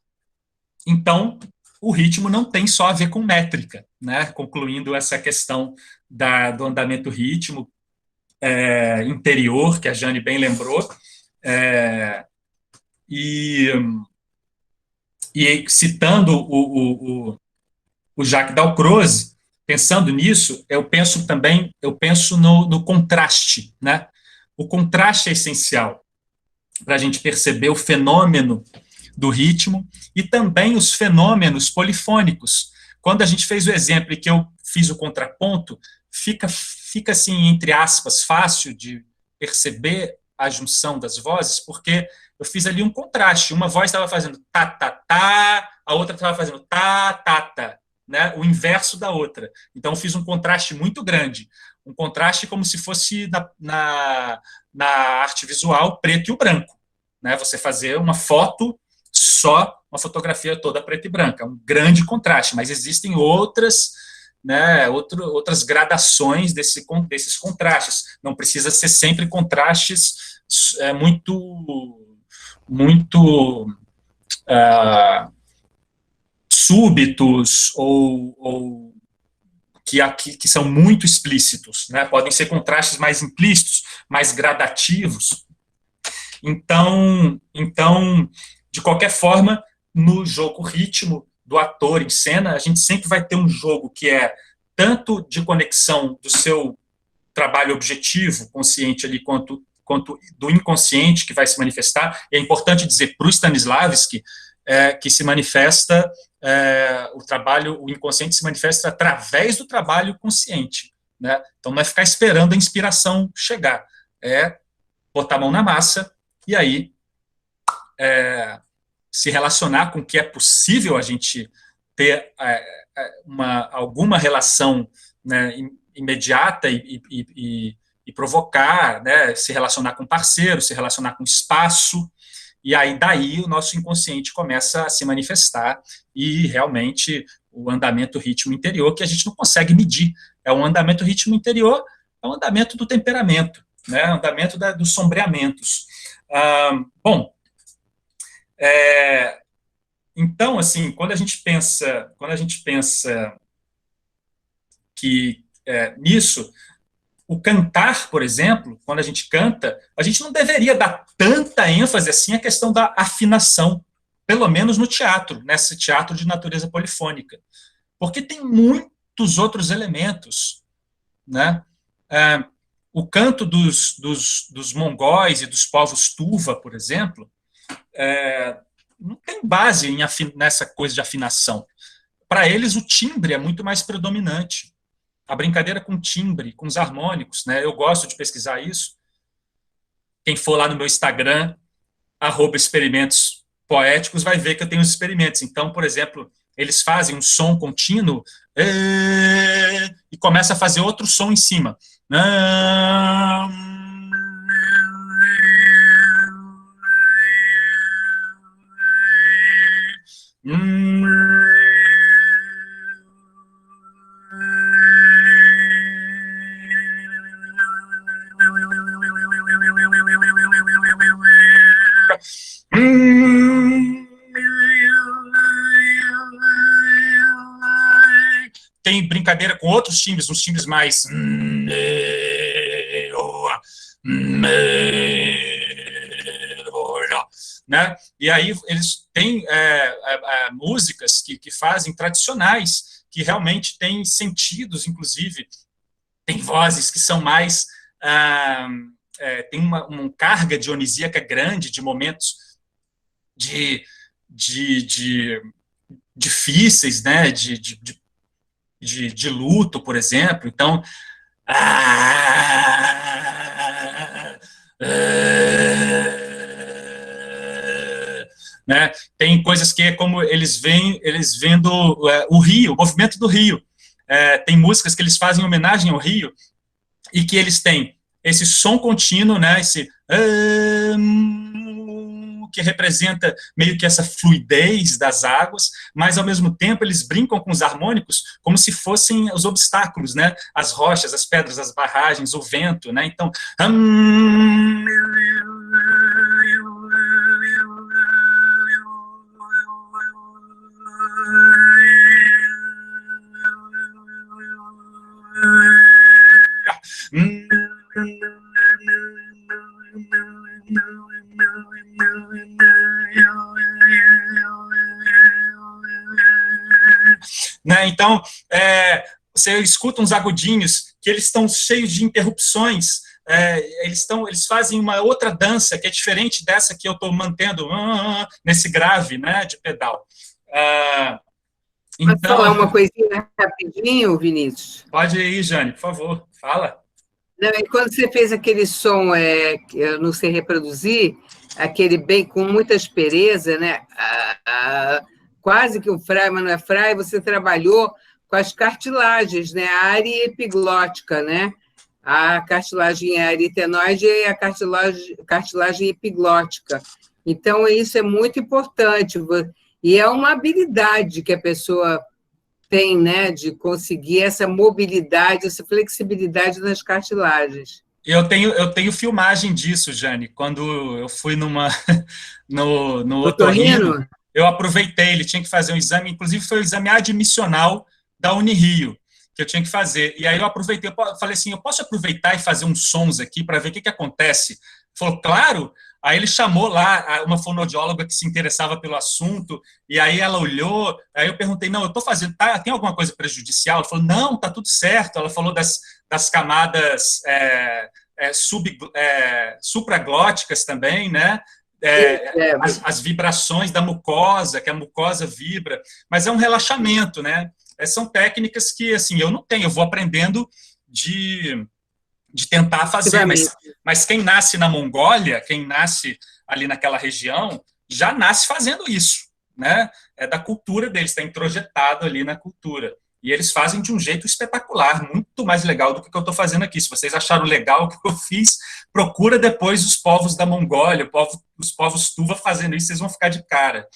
então, o ritmo não tem só a ver com métrica, né? Concluindo essa questão do andamento ritmo interior, que a Jane bem lembrou, e citando o Jacques Dalcroze, pensando nisso, eu penso no contraste, né? O contraste é essencial para a gente perceber o fenômeno do ritmo e também os fenômenos polifônicos. Quando a gente fez o exemplo e que eu fiz o contraponto, fica assim, entre aspas, fácil de perceber a junção das vozes, porque eu fiz ali um contraste. Uma voz estava fazendo tá, tá, tá, a outra estava fazendo tá, tá, tá, né? O inverso da outra. Então, eu fiz um contraste muito grande. Um contraste como se fosse na arte visual preto e o branco, né? Você fazer uma foto só, uma fotografia toda preta e branca. Um grande contraste, mas existem outras, né, outras gradações desses contrastes. Não precisa ser sempre contrastes muito súbitos ou que são muito explícitos, né? Podem ser contrastes mais implícitos, mais gradativos. Então, de qualquer forma, no jogo ritmo do ator em cena, a gente sempre vai ter um jogo que é tanto de conexão do seu trabalho objetivo, consciente ali, quanto do inconsciente que vai se manifestar. E é importante dizer para o Stanislavski que se manifesta, o inconsciente se manifesta através do trabalho consciente, né? Então não é ficar esperando a inspiração chegar, é botar a mão na massa e aí se relacionar com o que é possível a gente ter alguma relação, né, imediata e provocar, né, se relacionar com parceiro, se relacionar com espaço, e aí daí o nosso inconsciente começa a se manifestar e realmente o andamento ritmo interior que a gente não consegue medir. É um andamento ritmo interior, é um andamento do temperamento, né, andamento dos sombreamentos. Bom, então, assim, quando a gente pensa que nisso, o cantar, por exemplo, quando a gente canta, a gente não deveria dar tanta ênfase assim à questão da afinação, pelo menos no teatro, nesse teatro de natureza polifônica, porque tem muitos outros elementos, né? O canto dos mongóis e dos povos Tuva, por exemplo, não tem base nessa coisa de afinação. Para eles, o timbre é muito mais predominante. A brincadeira com timbre, com os harmônicos, né? Eu gosto de pesquisar isso. Quem for lá no meu Instagram, @experimentospoéticos, vai ver que eu tenho os experimentos. Então, por exemplo, eles fazem um som contínuo e começa a fazer outro som em cima. Tem brincadeira com outros timbres, uns timbres mais... né? E aí eles têm músicas que fazem tradicionais, que realmente têm sentidos, inclusive, tem vozes que são mais... tem uma carga dionisíaca grande de momentos difíceis, né? De luto, por exemplo. Então, né? Tem coisas que é como eles vendo o rio, o movimento do rio. Tem músicas que eles fazem homenagem ao rio e que eles têm esse som contínuo, né? Esse que representa meio que essa fluidez das águas, mas ao mesmo tempo eles brincam com os harmônicos como se fossem os obstáculos, né? As rochas, as pedras, as barragens, o vento, né? Então, né? Então, você escuta uns agudinhos que eles estão cheios de interrupções, eles fazem uma outra dança que é diferente dessa que eu estou mantendo nesse grave, né, de pedal. Então, falar uma coisinha rapidinho, Vinícius? Pode ir, Jane, por favor, fala. Não, e quando você fez aquele som, que eu não sei reproduzir, aquele bem com muita aspereza, né? Quase que um fry, mas não é fry, você trabalhou com as cartilagens, né? A área epiglótica, né? A cartilagem aritenoide e a cartilagem epiglótica. Então, isso é muito importante. E é uma habilidade que a pessoa tem, né, de conseguir essa mobilidade, essa flexibilidade nas cartilagens. Eu tenho filmagem disso, Jane. Quando eu fui no otorrino, Otorrino? eu aproveitei, ele tinha que fazer um exame, inclusive foi o exame admissional da Unirio, que eu tinha que fazer. E aí eu aproveitei, eu falei assim, eu posso aproveitar e fazer uns sons aqui para ver o que acontece? Ele falou, claro. Aí ele chamou lá uma fonoaudióloga que se interessava pelo assunto, e aí ela olhou, aí eu perguntei, não, eu estou fazendo, tem alguma coisa prejudicial? Ela falou, não, está tudo certo. Ela falou das camadas supraglóticas também, né? As vibrações da mucosa, que a mucosa vibra, mas é um relaxamento, né? São técnicas que, assim, eu não tenho, eu vou aprendendo de tentar fazer, mas quem nasce na Mongólia, quem nasce ali naquela região, já nasce fazendo isso, né? É da cultura deles, está introjetado ali na cultura. E eles fazem de um jeito espetacular, muito mais legal do que eu estou fazendo aqui. Se vocês acharam legal o que eu fiz, procura depois os povos da Mongólia, os povos Tuva fazendo isso, vocês vão ficar de cara.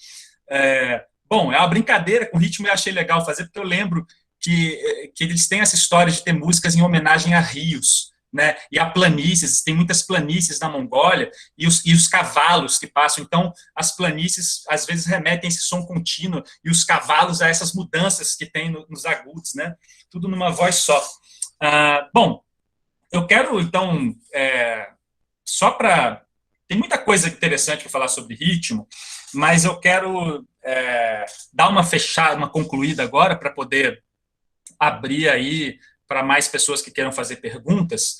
Bom, é uma brincadeira com ritmo, eu achei legal fazer, porque eu lembro que eles têm essa história de ter músicas em homenagem a rios, né, e a planícies, tem muitas planícies na Mongólia, e os cavalos que passam, então as planícies às vezes remetem esse som contínuo, e os cavalos a essas mudanças que tem nos agudos, né, tudo numa voz só. Bom, eu quero então, tem muita coisa interessante para falar sobre ritmo, mas eu quero dar uma fechada, uma concluída agora, para poder abrir aí para mais pessoas que queiram fazer perguntas.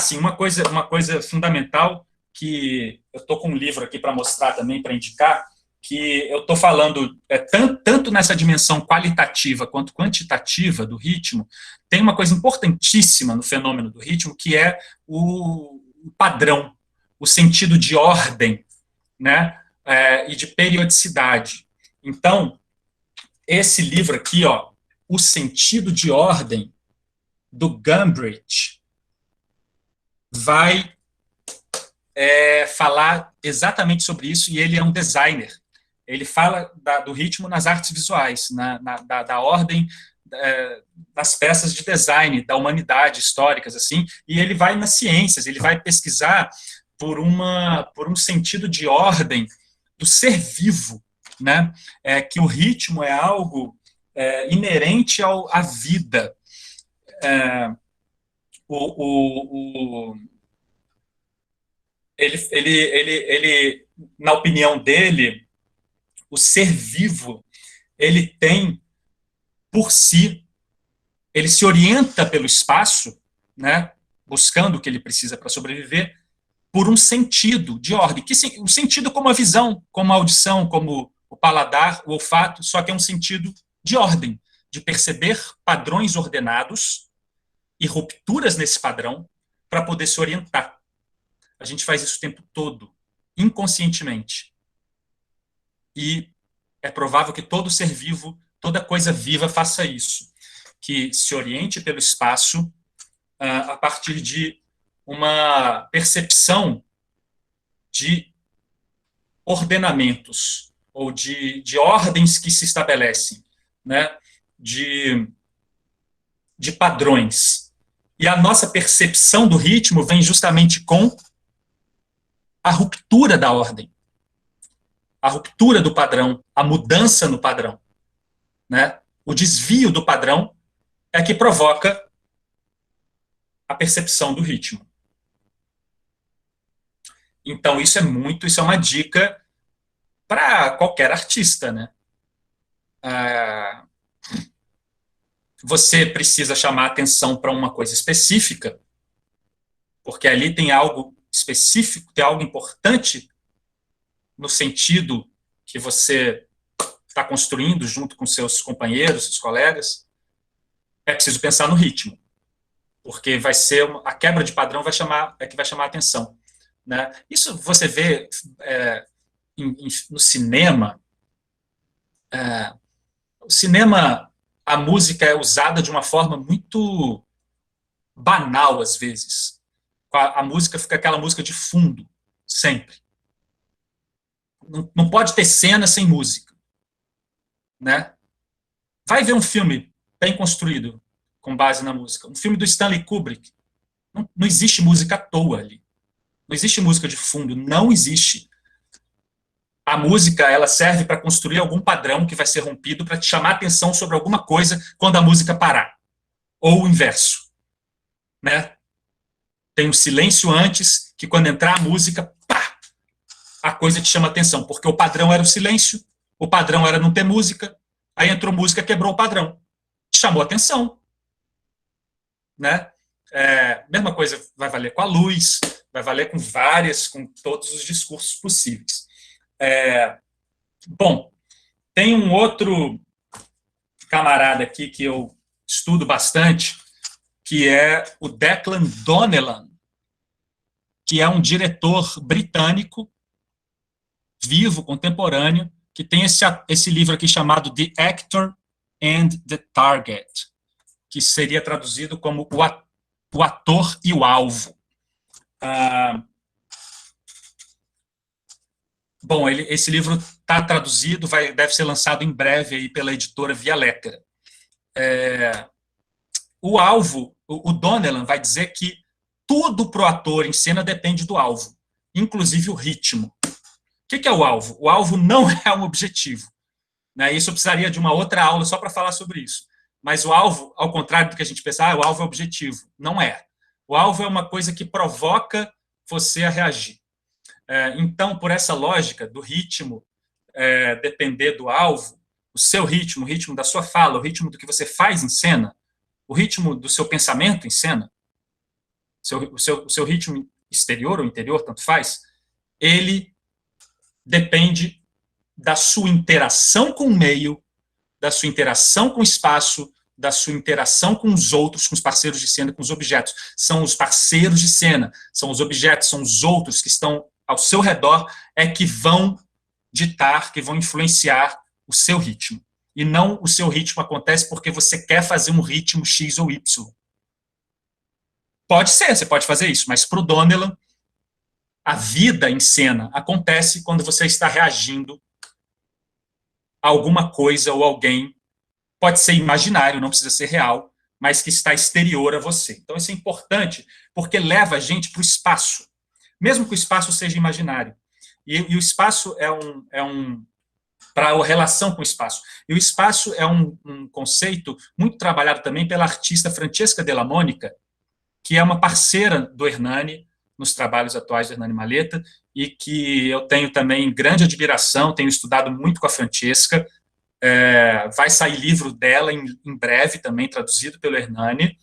Sim, uma coisa fundamental, que eu estou com um livro aqui para mostrar também, para indicar, que eu estou falando tanto nessa dimensão qualitativa quanto quantitativa do ritmo, tem uma coisa importantíssima no fenômeno do ritmo, que é o padrão, o sentido de ordem, né, e de periodicidade. Então, esse livro aqui, ó, O Sentido de Ordem, do Gombrich, vai falar exatamente sobre isso, e ele é um designer. Ele fala do ritmo nas artes visuais, da ordem das peças de design, da humanidade, históricas, assim, e ele vai nas ciências, ele vai pesquisar por um sentido de ordem do ser vivo, né? Que o ritmo é algo inerente à vida. Ele, na opinião dele, o ser vivo, ele tem por si, ele se orienta pelo espaço, né, buscando o que ele precisa para sobreviver, por um sentido de ordem. Um sentido como a visão, como a audição, como o paladar, o olfato, só que é um sentido de ordem, de perceber padrões ordenados e rupturas nesse padrão para poder se orientar. A gente faz isso o tempo todo, inconscientemente. E é provável que todo ser vivo, toda coisa viva faça isso, que se oriente pelo espaço a partir de uma percepção de ordenamentos, ou de ordens que se estabelecem, né, de padrões. E a nossa percepção do ritmo vem justamente com a ruptura da ordem, a ruptura do padrão, a mudança no padrão, né? O desvio do padrão é que provoca a percepção do ritmo. Então, isso é uma dica para qualquer artista, né? Você precisa chamar atenção para uma coisa específica, porque ali tem algo específico, tem algo importante no sentido que você está construindo junto com seus companheiros, seus colegas. É preciso pensar no ritmo. porque vai ser a quebra de padrão que vai chamar a atenção, né? Isso você vê no cinema. O cinema, a música é usada de uma forma muito banal, às vezes. A música fica aquela música de fundo, sempre. Não pode ter cena sem música, né? Vai ver um filme bem construído, com base na música. Um filme do Stanley Kubrick. Não existe música à toa ali. Não existe música de fundo, não existe. A música, ela serve para construir algum padrão que vai ser rompido para te chamar a atenção sobre alguma coisa quando a música parar. Ou o inverso, né? Tem um silêncio antes, que quando entrar a música, pá, a coisa te chama a atenção, porque o padrão era o silêncio, o padrão era não ter música, aí entrou música, quebrou o padrão. Te chamou a atenção, né? Mesma coisa vai valer com a luz, vai valer com todos os discursos possíveis. Bom, tem um outro camarada aqui que eu estudo bastante, que é o Declan Donnellan, que é um diretor britânico, vivo, contemporâneo, que tem esse livro aqui chamado The Actor and the Target, que seria traduzido como o ator e o alvo. Bom, esse livro está traduzido, deve ser lançado em breve aí pela editora Via Lettera. O alvo, o Donnellan vai dizer que tudo para o ator em cena depende do alvo, inclusive o ritmo. O que é o alvo? O alvo não é um objetivo, né? Isso eu precisaria de uma outra aula só para falar sobre isso. Mas o alvo, ao contrário do que a gente pensa, o alvo é objetivo. Não é. O alvo é uma coisa que provoca você a reagir. Então, por essa lógica do ritmo depender do alvo, o seu ritmo, o ritmo da sua fala, o ritmo do que você faz em cena, o ritmo do seu pensamento em cena, o seu ritmo exterior ou interior, tanto faz, ele depende da sua interação com o meio, da sua interação com o espaço, da sua interação com os outros, com os parceiros de cena, com os objetos. São os parceiros de cena, são os objetos, são os outros que estão ao seu redor, que vão ditar, que vão influenciar o seu ritmo. E não o seu ritmo acontece porque você quer fazer um ritmo X ou Y. Pode ser, você pode fazer isso, mas para o Donnellan, a vida em cena acontece quando você está reagindo a alguma coisa ou alguém, pode ser imaginário, não precisa ser real, mas que está exterior a você. Então isso é importante, porque leva a gente para o espaço, mesmo que o espaço seja imaginário. E o espaço para a relação com o espaço. E o espaço é um conceito muito trabalhado também pela artista Francesca Della Monica, que é uma parceira do Hernani, nos trabalhos atuais do Hernani Maleta, e que eu tenho também grande admiração, tenho estudado muito com a Francesca. Vai sair livro dela em breve também, traduzido pelo Hernani.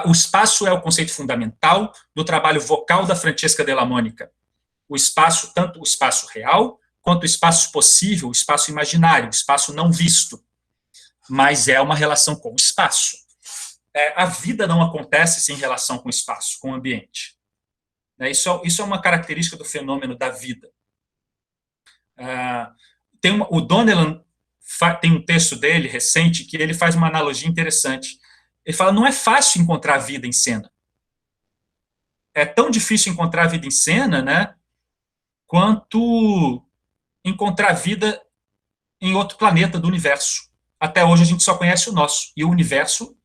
O espaço é o conceito fundamental do trabalho vocal da Francesca Della Monica. O espaço, tanto o espaço real, quanto o espaço possível, o espaço imaginário, o espaço não visto. Mas é uma relação com o espaço. A vida não acontece sem relação com o espaço, com o ambiente. Isso é uma característica do fenômeno da vida. O Donnellan tem um texto dele, recente, que ele faz uma analogia interessante. Ele fala, não é fácil encontrar vida em cena. É tão difícil encontrar vida em cena, né, quanto encontrar vida em outro planeta do universo. Até hoje a gente só conhece o nosso. E o universo,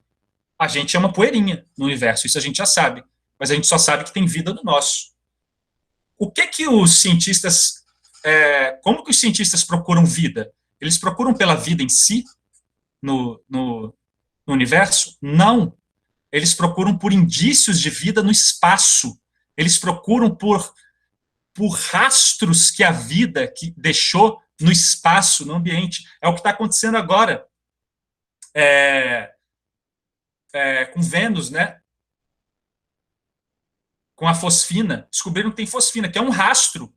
a gente é uma poeirinha no universo, isso a gente já sabe. Mas a gente só sabe que tem vida no nosso. O que os cientistas... como que os cientistas procuram vida? Eles procuram pela vida em si, no universo? Não. Eles procuram por indícios de vida no espaço. Eles procuram por rastros que a vida que deixou no espaço, no ambiente. É o que está acontecendo agora com Vênus, né? Com a fosfina. Descobriram que tem fosfina, que é um rastro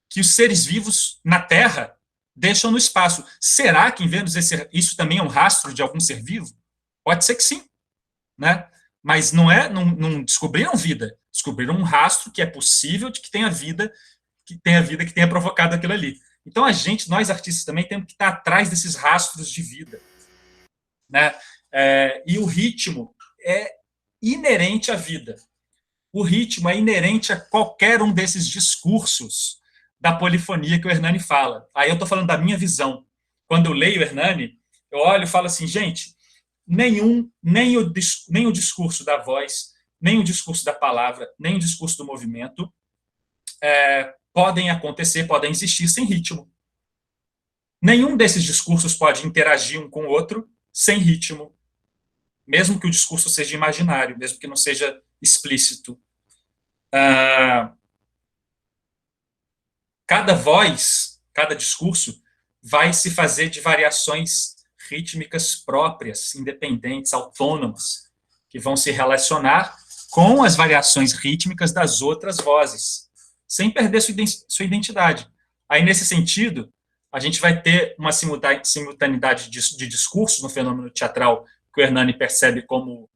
que os seres vivos na Terra deixam no espaço. Será que em Vênus isso também é um rastro de algum ser vivo? Pode ser que sim, né? Mas não descobriram vida, descobriram um rastro que é possível de que tenha vida que tenha provocado aquilo ali. Então nós artistas também temos que estar atrás desses rastros de vida, né? E o ritmo é inerente à vida. O ritmo é inerente a qualquer um desses discursos da polifonia que o Hernani fala. Aí eu estou falando da minha visão. Quando eu leio o Hernani, eu olho e falo assim, gente, nem o discurso da voz, nem o discurso da palavra, nem o discurso do movimento podem acontecer, podem existir sem ritmo. Nenhum desses discursos pode interagir um com o outro sem ritmo, mesmo que o discurso seja imaginário, mesmo que não seja explícito. Cada voz, cada discurso vai se fazer de variações rítmicas próprias, independentes, autônomas, que vão se relacionar com as variações rítmicas das outras vozes, sem perder sua identidade. Aí, nesse sentido, a gente vai ter uma simultaneidade de discursos no fenômeno teatral que o Hernani percebe como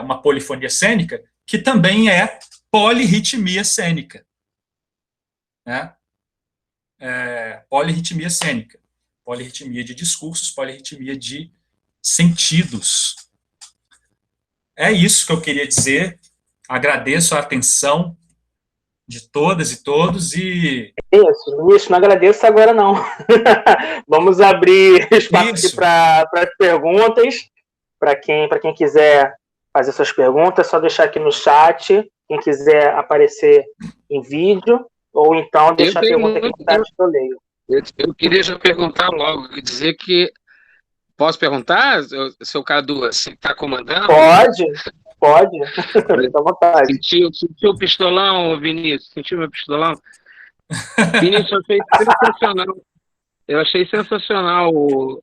uma polifonia cênica, que também é polirritmia cênica. Né? Polirritmia cênica. Polirritmia de discursos, polirritmia de sentidos. É isso que eu queria dizer. Agradeço a atenção de todas e todos e... Isso, não agradeço agora não. Vamos abrir espaço para as perguntas. Para quem quiser fazer suas perguntas, é só deixar aqui no chat. Quem quiser aparecer em vídeo, ou então deixar a pergunta aqui no chat que eu leio. Eu queria já perguntar logo, dizer que... Posso perguntar, seu Cadu, você está comandando? Pode. Fica à vontade. Sentiu o pistolão, Vinícius? Sentiu meu pistolão? Vinícius, eu achei sensacional. Eu achei sensacional o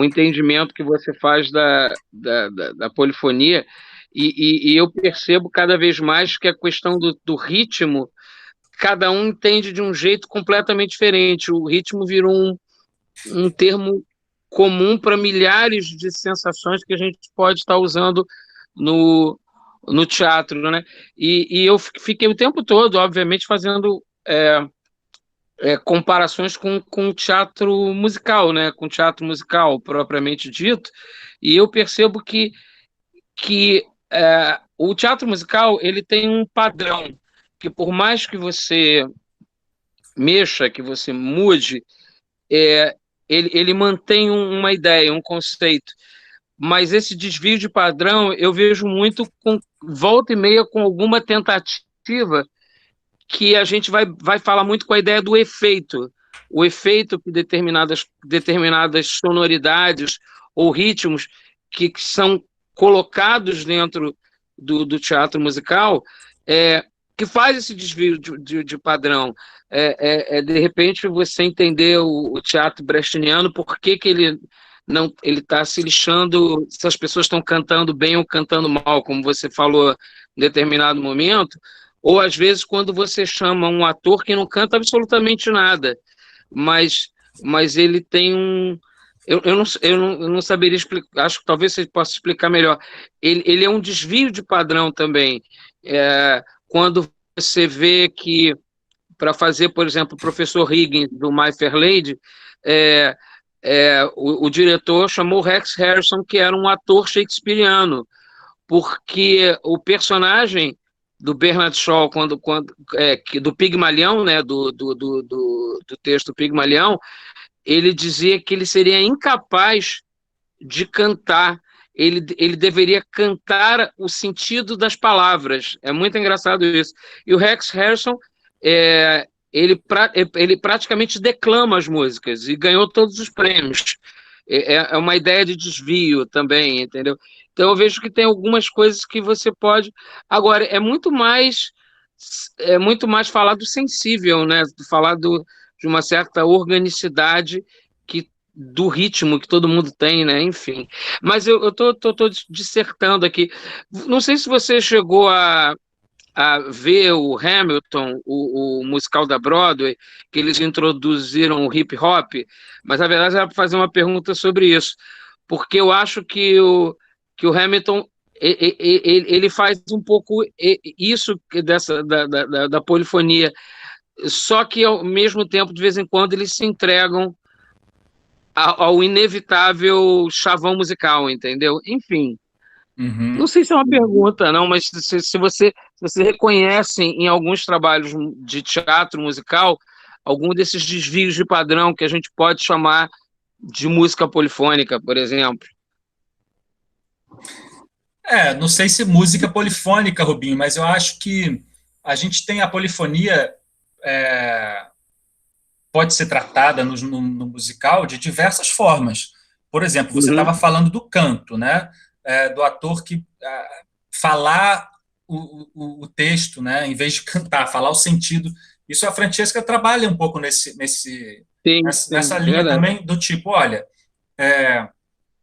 entendimento que você faz da polifonia, e eu percebo cada vez mais que a questão do ritmo, cada um entende de um jeito completamente diferente. O ritmo virou um termo comum para milhares de sensações que a gente pode estar usando no teatro, né? E eu fiquei o tempo todo, obviamente, fazendo comparações com o teatro musical, né? Com o teatro musical propriamente dito, e eu percebo que o teatro musical ele tem um padrão, que por mais que você mexa, que você mude, ele mantém uma ideia, um conceito, mas esse desvio de padrão eu vejo muito com volta e meia com alguma tentativa que a gente vai falar muito com a ideia do efeito, o efeito que determinadas sonoridades ou ritmos que são colocados dentro do teatro musical, que faz esse desvio de padrão. De repente, você entender o teatro brechtiano, por que ele está se lixando se as pessoas estão cantando bem ou cantando mal, como você falou em determinado momento, ou às vezes quando você chama um ator que não canta absolutamente nada, mas ele tem um... Eu não saberia explicar, acho que talvez você possa explicar melhor. Ele é um desvio de padrão também. Quando você vê que, para fazer, por exemplo, o professor Higgins, do My Fair Lady, o diretor chamou Rex Harrison, que era um ator shakespeariano, porque o personagem do Bernard Shaw, do Pigmalião, né, do texto Pigmalião, ele dizia que ele seria incapaz de cantar, ele deveria cantar o sentido das palavras. É muito engraçado isso. E o Rex Harrison, ele praticamente declama as músicas e ganhou todos os prêmios. É uma ideia de desvio também, entendeu? Então eu vejo que tem algumas coisas que você pode... Agora, é muito mais falar do sensível, né? Falar de uma certa organicidade do ritmo que todo mundo tem, né? Enfim. Mas eu estou dissertando aqui. Não sei se você chegou a ver o Hamilton, o musical da Broadway, que eles introduziram o hip hop, mas na verdade era para fazer uma pergunta sobre isso, porque eu acho que o Hamilton ele faz um pouco isso da polifonia, só que, ao mesmo tempo, de vez em quando, eles se entregam ao inevitável chavão musical, entendeu? Enfim, não sei se é uma pergunta, não, mas se você reconhece em alguns trabalhos de teatro musical algum desses desvios de padrão que a gente pode chamar de música polifônica, por exemplo. Não sei se música polifônica, Rubinho, mas eu acho que a gente tem a polifonia, pode ser tratada no musical de diversas formas. Por exemplo, você estava falando do canto, né? Do ator que falar o texto, né? Em vez de cantar, falar o sentido. Isso a Francesca trabalha um pouco nessa linha também, do tipo, olha,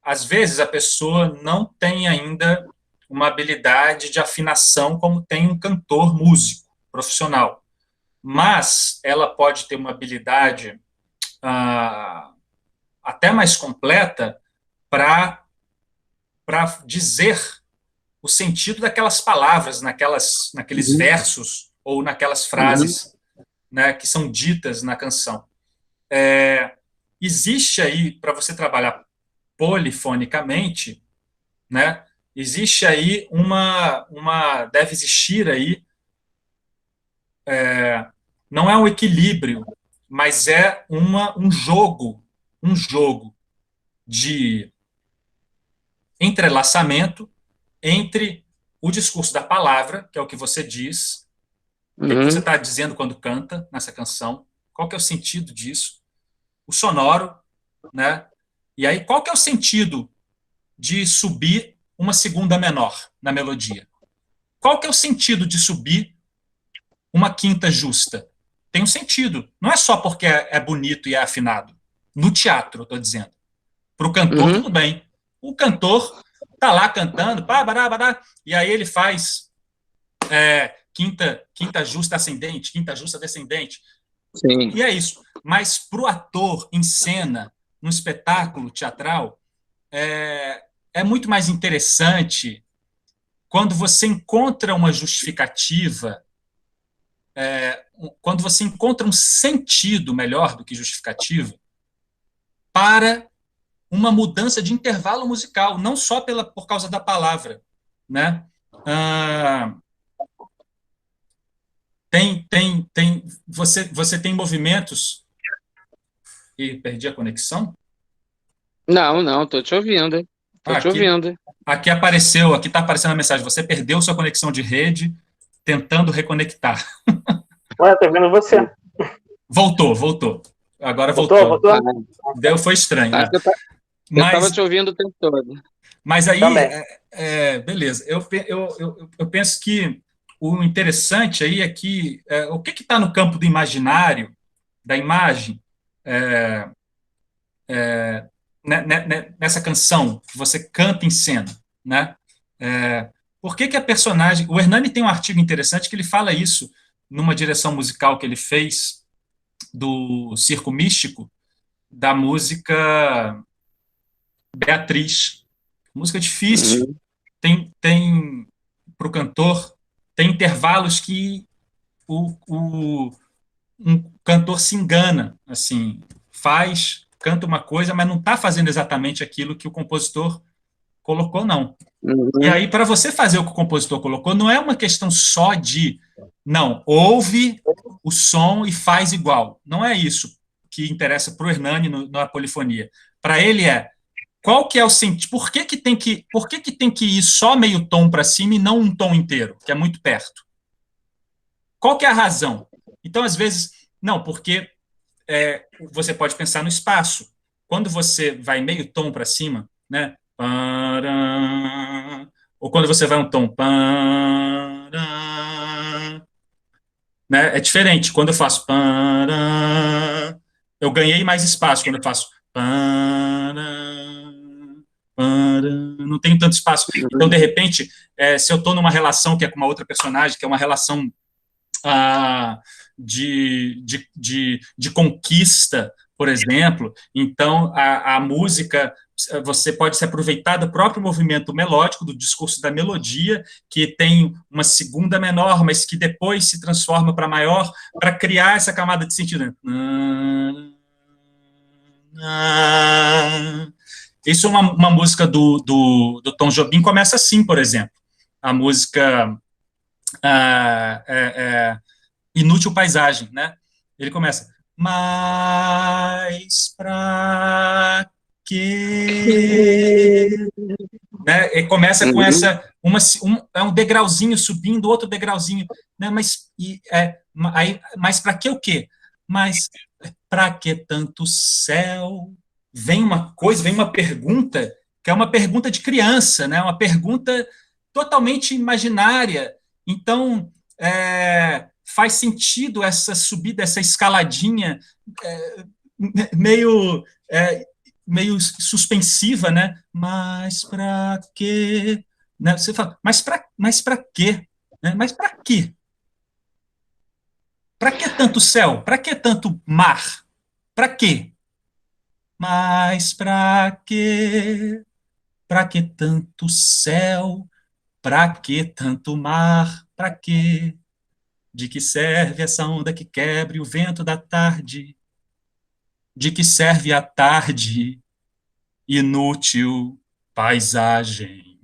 às vezes a pessoa não tem ainda uma habilidade de afinação como tem um cantor músico profissional, mas ela pode ter uma habilidade até mais completa para dizer o sentido daquelas palavras, naqueles versos ou naquelas frases, né, que são ditas na canção. Existe aí, para você trabalhar polifonicamente, né, existe aí deve existir aí, não é um equilíbrio, mas é um jogo de entrelaçamento entre o discurso da palavra, que é o que você diz, o que você está dizendo quando canta nessa canção, qual que é o sentido disso, o sonoro, né? E aí, qual que é o sentido de subir uma segunda menor na melodia? Qual que é o sentido de subir uma quinta justa? Tem um sentido. Não é só porque é bonito e é afinado. No teatro, eu estou dizendo. Para o cantor, tudo bem. O cantor está lá cantando, e aí ele faz quinta justa ascendente, quinta justa descendente. Sim. E é isso. Mas para o ator em cena, num espetáculo teatral, é muito mais interessante quando você encontra uma justificativa, quando você encontra um sentido melhor do que justificativa para uma mudança de intervalo musical, não só por causa da palavra, né? Você tem movimentos... E perdi a conexão? Não, estou te ouvindo. Aqui está aparecendo a mensagem, você perdeu sua conexão de rede, tentando reconectar. Ué, tô vendo você. Voltou. Agora voltou. Foi estranho. Eu estava te ouvindo o tempo todo. Mas aí, beleza. Eu penso que o interessante aí é que o que está no campo do imaginário, da imagem, nessa canção que você canta em cena, né? Por que a personagem... O Hernani tem um artigo interessante que ele fala isso numa direção musical que ele fez do Circo Místico, da música Beatriz. Música difícil. Tem para o cantor, tem intervalos que um cantor se engana, assim, canta uma coisa, mas não está fazendo exatamente aquilo que o compositor colocou, não. E aí, para você fazer o que o compositor colocou, não é uma questão só de, ouve o som e faz igual. Não é isso que interessa para o Hernani na polifonia. Para ele qual que é o sentido, por que tem que ir só meio tom para cima e não um tom inteiro, que é muito perto? Qual que é a razão? Então, às vezes, porque você pode pensar no espaço. Quando você vai meio tom para cima, né? Ou quando você vai um tom, né? É diferente. Quando eu faço, eu ganhei mais espaço. Quando eu faço, não tenho tanto espaço. Então, de repente, se eu estou numa relação que é com uma outra personagem, que é uma relação de conquista, por exemplo. Então, a música, você pode se aproveitar do próprio movimento melódico, do discurso da melodia, que tem uma segunda menor, mas que depois se transforma para maior, para criar essa camada de sentido. Isso é uma música do Tom Jobim, começa assim, por exemplo. A música Inútil Paisagem, né? Ele começa, mas pra quê? Né? E começa com essa, é um degrauzinho subindo, outro degrauzinho, né? Mas para que o quê? Mas para que tanto céu? Vem uma pergunta, que é uma pergunta de criança, né? Uma pergunta totalmente imaginária. Então, faz sentido essa subida, essa escaladinha meio suspensiva, né? Mas para quê? Né? Você fala, mas para quê? Né? Mas para quê? Para que tanto céu? Para que tanto mar? Para quê? Mas para quê? Para que tanto céu? Para que tanto mar? Para quê? De que serve essa onda que quebre o vento da tarde? De que serve a tarde? Inútil paisagem.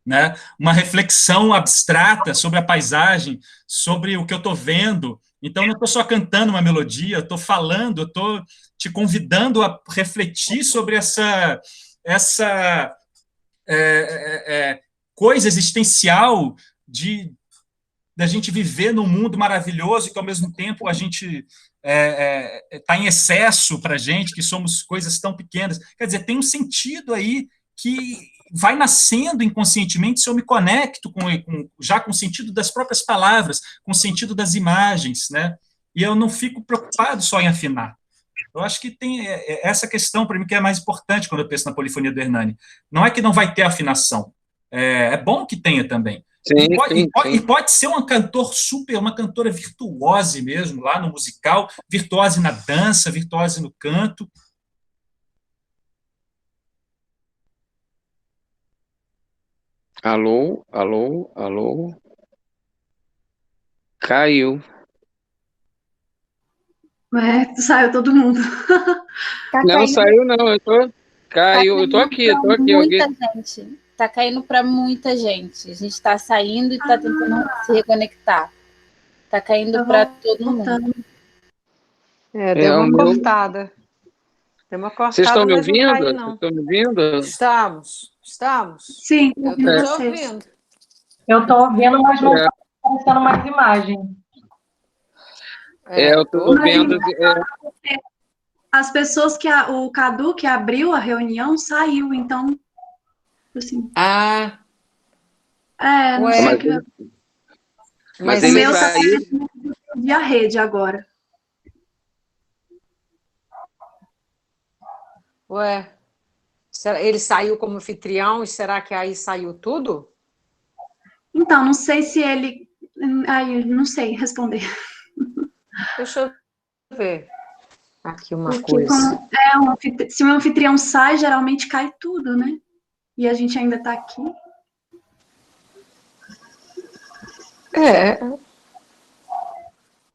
Né? Uma reflexão abstrata sobre a paisagem, sobre o que eu estou vendo. Então, eu não estou só cantando uma melodia, eu estou falando, eu estou te convidando a refletir sobre essa coisa existencial da gente viver num mundo maravilhoso e que, ao mesmo tempo, a gente está em excesso para a gente, que somos coisas tão pequenas. Quer dizer, tem um sentido aí que vai nascendo inconscientemente se eu me conecto já com o sentido das próprias palavras, com o sentido das imagens, né? E eu não fico preocupado só em afinar. Eu acho que tem essa questão, para mim, que é mais importante quando eu penso na polifonia do Hernani. Não é que não vai ter afinação. É bom que tenha também. E pode ser uma cantora virtuose mesmo, lá no musical, virtuose na dança, virtuose no canto. Alô, alô, alô. Caiu. Saiu todo mundo. Tá Não, caindo, saiu não, caiu, eu tô aqui, pra alguém. muita gente. Tá caindo para muita gente. A gente está saindo e está tentando se reconectar. Tá caindo para todo mundo. Deu uma cortada. Deu uma cortada, Vocês estão me mas não ouvindo? caiu, Vocês não. estão me ouvindo? Estamos. Sim, Eu estou te ouvindo. Eu estou ouvindo, mas não está aparecendo mais imagem. Eu estou vendo. As pessoas o Cadu, que abriu a reunião, saiu, então. Assim, não Ué, sei o que. Mas O ele meu tá saiu. via rede agora. Ué, ele saiu como anfitrião e será que aí saiu tudo? Então, não sei se ele. Aí, não sei responder. Deixa eu ver aqui uma Porque coisa. se o anfitrião sai, geralmente cai tudo, né? E a gente ainda está aqui.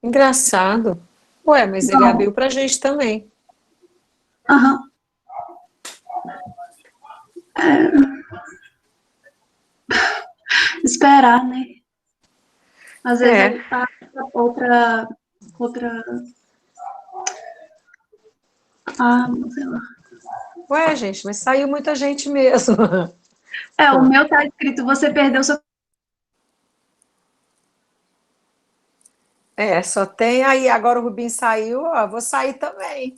Engraçado. Ué, mas ele abriu pra gente também. Aham. Esperar, né? Às vezes ele tá outra. Sei lá. Ué, gente, mas saiu muita gente mesmo. O meu tá escrito, você perdeu seu. Só tem aí, agora o Rubim saiu, vou sair também.